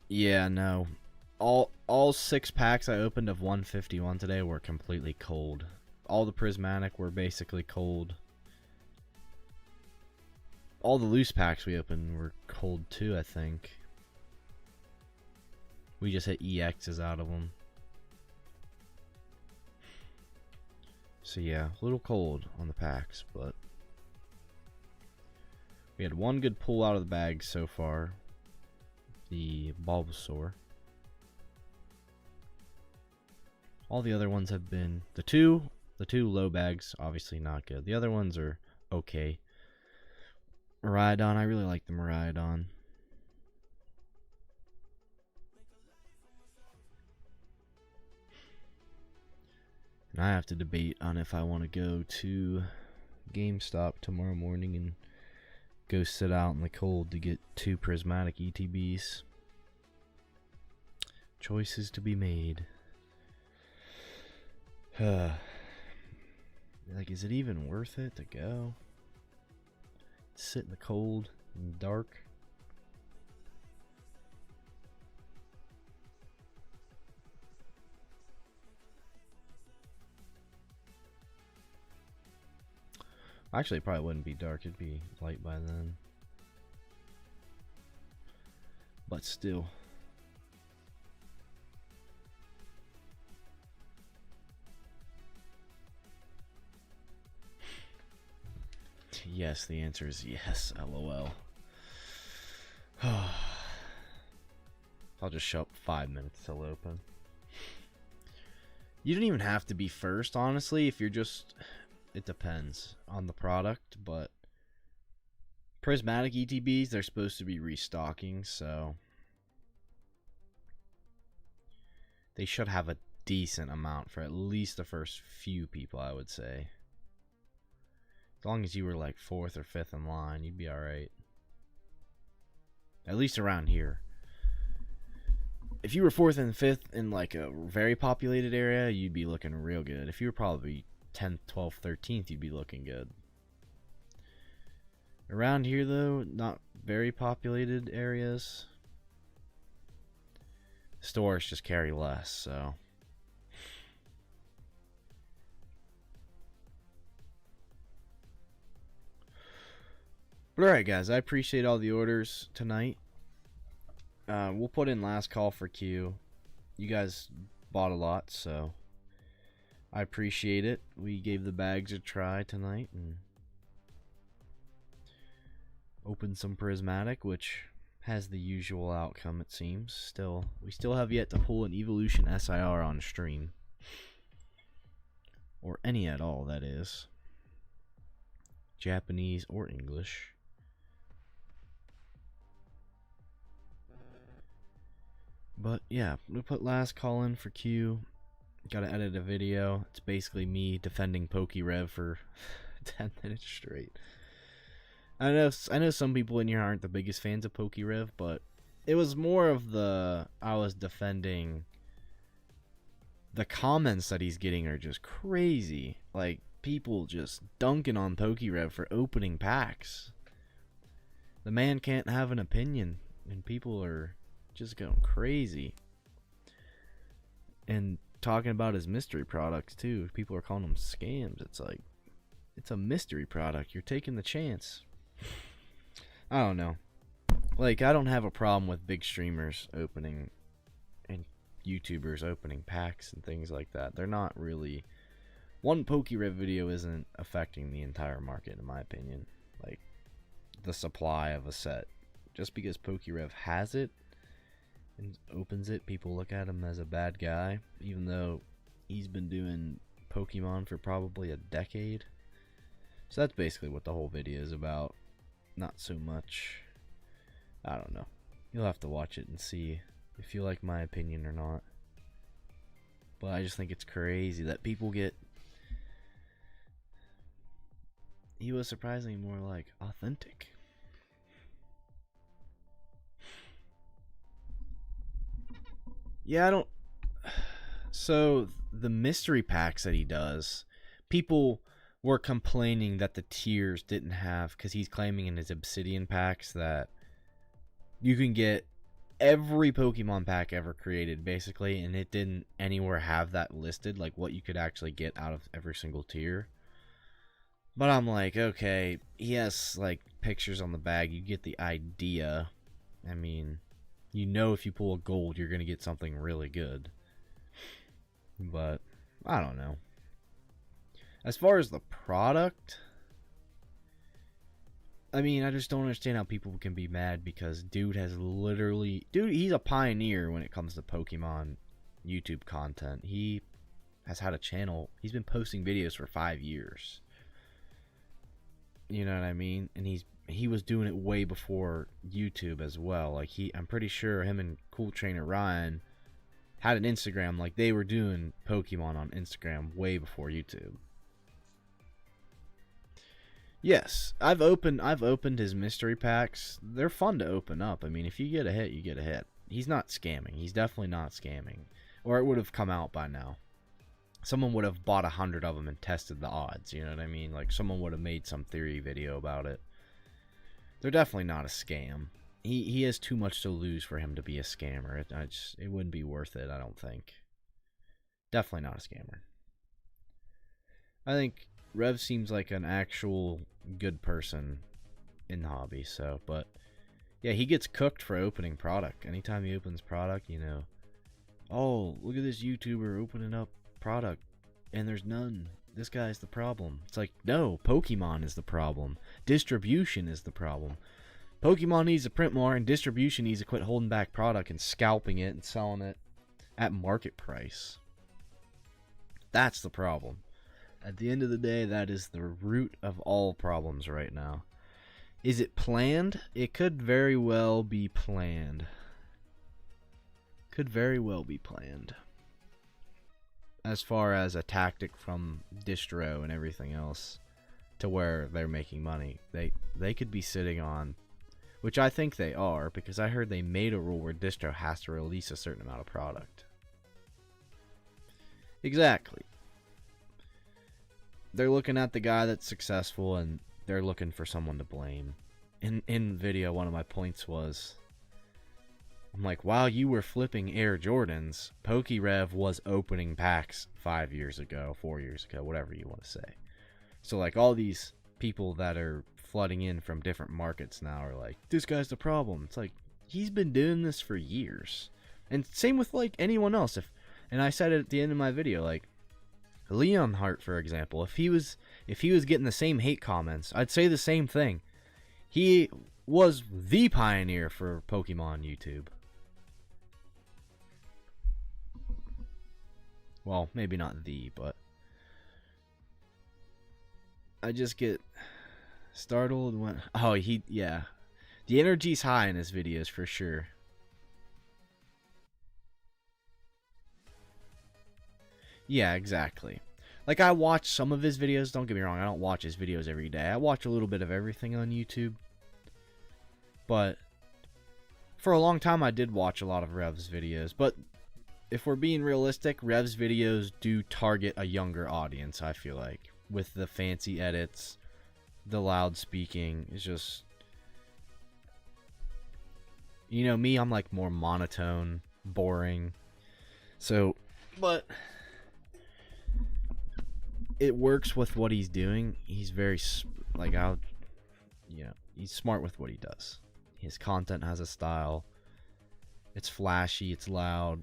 Yeah, no. All 6 packs I opened of 151 today were completely cold. All the prismatic were basically cold. All the loose packs we opened were cold too, I think. We just hit EXs out of them. So yeah, a little cold on the packs, but we had 1 good pull out of the bag so far. The Bulbasaur. All the other ones have been the two low bags, obviously not good. The other ones are okay. Miraidon, I really like the Miraidon. And I have to debate on if I want to go to GameStop tomorrow morning and go sit out in the cold to get 2 prismatic ETBs. Choices to be made. Like, is it even worth it to go? Sit in the cold and dark. Actually, it probably wouldn't be dark. It'd be light by then. But still. Yes, the answer is yes, LOL. I'll just show up 5 minutes till open. You don't even have to be first, honestly, if you're just... It depends on the product, but... Prismatic ETBs, they're supposed to be restocking, so... They should have a decent amount for at least the first few people, I would say. As long as you were like 4th or 5th in line, you'd be alright. At least around here. If you were 4th and 5th in like a very populated area, you'd be looking real good. If you were probably 10th, 12th, 13th, you'd be looking good. Around here though, not very populated areas. Stores just carry less, so... But alright guys, I appreciate all the orders tonight. We'll put in last call for Q. You guys bought a lot, so I appreciate it. We gave the bags a try tonight and opened some prismatic, which has the usual outcome, it seems. We still have yet to pull an Evolution SIR on stream. Or any at all, that is. Japanese or English. But yeah, we put last call in for Q. Gotta edit a video. It's basically me defending PokéRev for 10 minutes straight. I know some people in here aren't the biggest fans of PokéRev, but it was more of the... I was defending... The comments that he's getting are just crazy. Like, people just dunking on PokéRev for opening packs. The man can't have an opinion, and people are just going crazy. And talking about his mystery products too. People are calling them scams. It's like, it's a mystery product. You're taking the chance. I don't know. Like, I don't have a problem with big streamers opening and YouTubers opening packs and things like that. They're not really... One PokéRev video isn't affecting the entire market, in my opinion. Like, the supply of a set. Just because PokéRev has it and opens it, people look at him as a bad guy, even though he's been doing Pokemon for probably a decade. So that's basically what the whole video is about. Not so much... I don't know. You'll have to watch it and see if you like my opinion or not. But I just think it's crazy that people get... He was surprisingly more like authentic. Yeah, I don't... So, the mystery packs that he does, people were complaining that the tiers didn't have, because he's claiming in his Obsidian packs that you can get every Pokemon pack ever created, basically, and it didn't anywhere have that listed, like what you could actually get out of every single tier. But I'm like, okay, he has, like, pictures on the bag, you get the idea. I mean... You know if you pull a gold, you're going to get something really good. But, I don't know. As far as the product, I mean, I just don't understand how people can be mad because dude has literally... Dude, he's a pioneer when it comes to Pokemon YouTube content. He has had a channel. He's been posting videos for 5 years. You know what I mean? And he was doing it way before YouTube as well. Like I'm pretty sure him and Cool Trainer Ryan had an Instagram. Like they were doing Pokemon on Instagram way before YouTube. Yes, I've opened his mystery packs. They're fun to open up. I mean, if you get a hit, you get a hit. He's not scamming. He's definitely not scamming. Or it would have come out by now. Someone would have bought 100 of them and tested the odds, you know what I mean? Like, someone would have made some theory video about it. They're definitely not a scam. He has too much to lose for him to be a scammer. It wouldn't be worth it, I don't think. Definitely not a scammer. I think Rev seems like an actual good person in the hobby, so, but, yeah, he gets cooked for opening product. Anytime he opens product, you know, oh, look at this YouTuber opening up product and there's none. This guy's the problem. It's like, no, Pokemon is the problem. Distribution is the problem. Pokemon needs to print more, and distribution needs to quit holding back product and scalping it and selling it at market price. That's the problem. At the end of the day, that is the root of all problems right now. Is it planned? It could very well be planned. Could very well be planned. As far as a tactic from distro and everything else to where they're making money. They could be sitting on, which I think they are, because I heard they made a rule where distro has to release a certain amount of product. Exactly. They're looking at the guy that's successful and they're looking for someone to blame. In the video, one of my points was, I'm like, while you were flipping Air Jordans, PokeRev was opening packs 5 years ago, 4 years ago, whatever you want to say. So, like, all these people that are flooding in from different markets now are like, this guy's the problem. It's like, he's been doing this for years. And same with, like, anyone else. And I said it at the end of my video, like, Leonhart, for example, if he was getting the same hate comments, I'd say the same thing. He was the pioneer for Pokemon YouTube. Well, maybe not the, but I just get startled when, oh, yeah. The energy's high in his videos for sure. Yeah, exactly. Like, I watch some of his videos, don't get me wrong, I don't watch his videos every day. I watch a little bit of everything on YouTube. But for a long time I did watch a lot of Rev's videos, but if we're being realistic, Rev's videos do target a younger audience, I feel like. With the fancy edits, the loud speaking, it's just, you know, me, I'm like more monotone, boring. So, but it works with what he's doing. He's very, like, he's smart with what he does. His content has a style. It's flashy, it's loud.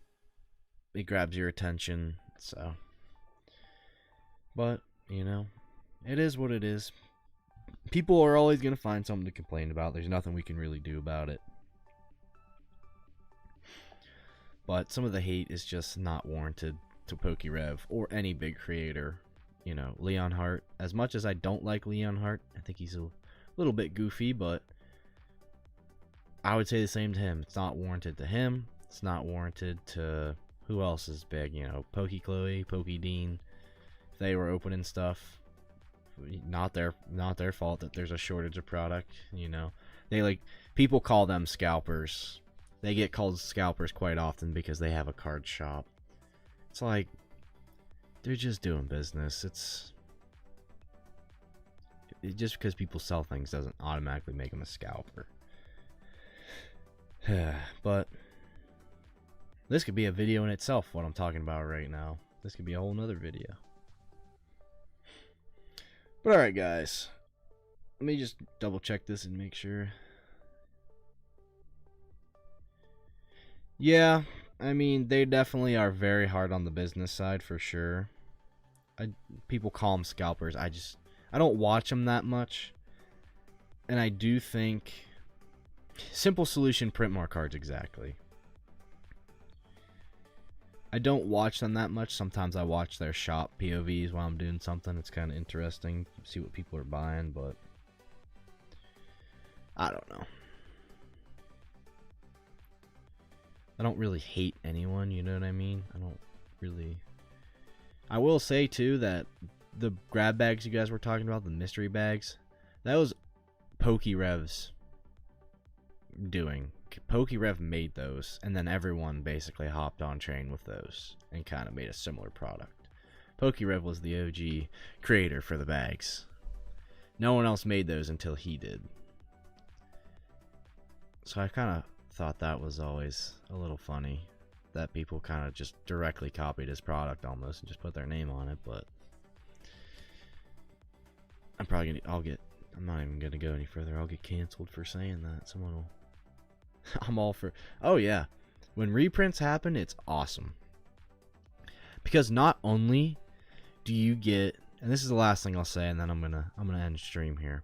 It grabs your attention, so. But, you know, it is what it is. People are always going to find something to complain about. There's nothing we can really do about it. But some of the hate is just not warranted to PokeRev or any big creator. You know, Leonhart. As much as I don't like Leonhart, I think he's a little bit goofy, but I would say the same to him. It's not warranted to him. It's not warranted to, who else is big? You know, Chloe, Dean. If they were opening stuff, not their fault that there's a shortage of product. You know, they, like, people call them scalpers. They get called scalpers quite often because they have a card shop. It's like, they're just doing business. Just because people sell things doesn't automatically make them a scalper. But this could be a video in itself, what I'm talking about right now. This could be a whole nother video. But alright, guys, let me just double check this and make sure. Yeah, I mean, they definitely are very hard on the business side for sure. People call them scalpers. I don't watch them that much. And I do think, simple solution, print more cards, exactly. I don't watch them that much. Sometimes I watch their shop POVs while I'm doing something. It's kind of interesting to see what people are buying, but I don't know. I don't really hate anyone, you know what I mean? I don't really... I will say, too, that the grab bags you guys were talking about, the mystery bags, that was PokeRev's doing. PokeRev made those, and then everyone basically hopped on train with those and kind of made a similar product. PokeRev was the OG creator for the bags. No one else made those until he did. So I kind of thought that was always a little funny that people kind of just directly copied his product almost and just put their name on it. But I'm probably gonna, I'm not even gonna go any further. I'll get canceled for saying that. Someone will. I'm all for. Oh yeah, when reprints happen, it's awesome because not only do you get, and this is the last thing I'll say, and then I'm gonna end stream here.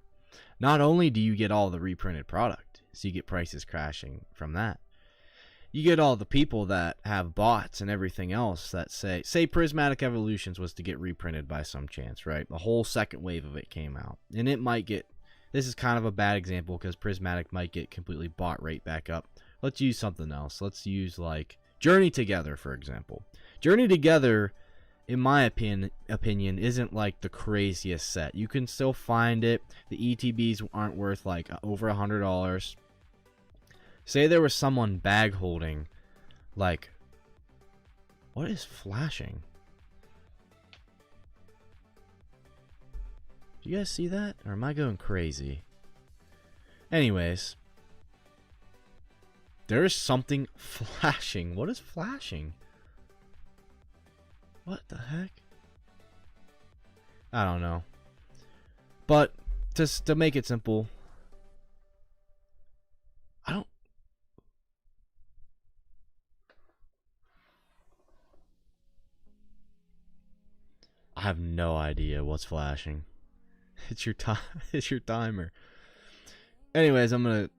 Not only do you get all the reprinted product, so you get prices crashing from that, you get all the people that have bots and everything else that say Prismatic Evolutions was to get reprinted by some chance, right? The whole second wave of it came out, and it might get, this is kind of a bad example because Prismatic might get completely bought right back up. Let's use something else. Let's use like Journey Together, for example. Journey Together, in my opinion, isn't like the craziest set. You can still find it. The ETBs aren't worth like over $100. Say there was someone bag holding, like, what is flashing? Do you guys see that? Or am I going crazy? Anyways, there is something flashing. What is flashing? What the heck? I don't know. But just to make it simple, I have no idea what's flashing. It's your time. It's your timer. Anyways, I'm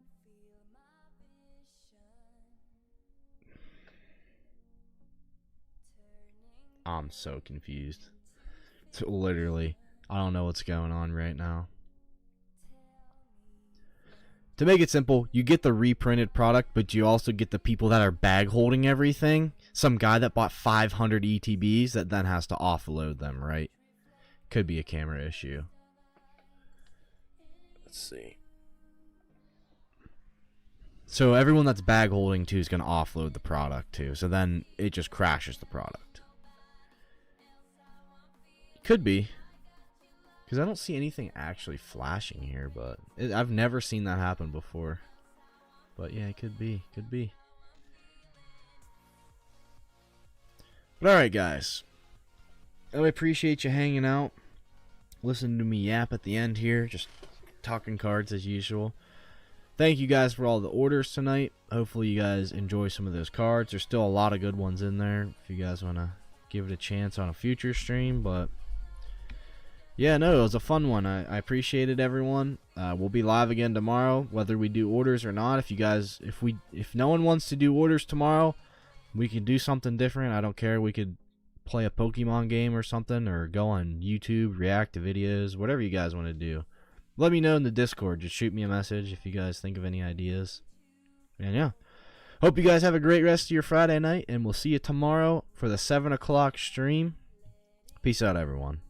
so confused. It's literally, I don't know what's going on right now. To make it simple, you get the reprinted product, but you also get the people that are bag holding everything. Some guy that bought 500 ETBs that then has to offload them, right? Could be a camera issue. Let's see. So everyone that's bag holding too is going to offload the product too. So then it just crashes the product. Could be. Because I don't see anything actually flashing here, but I've never seen that happen before. But yeah, it could be. Could be. But alright, guys. I appreciate you hanging out. Listening to me yap at the end here. Just talking cards as usual. Thank you guys for all the orders tonight. Hopefully you guys enjoy some of those cards. There's still a lot of good ones in there if you guys want to give it a chance on a future stream, but yeah, no, it was a fun one. I appreciate it, everyone. We'll be live again tomorrow, whether we do orders or not. If no one wants to do orders tomorrow, we can do something different. I don't care. We could play a Pokemon game or something, or go on YouTube, react to videos, whatever you guys want to do. Let me know in the Discord. Just shoot me a message if you guys think of any ideas. And yeah, hope you guys have a great rest of your Friday night, and we'll see you tomorrow for the 7 o'clock stream. Peace out, everyone.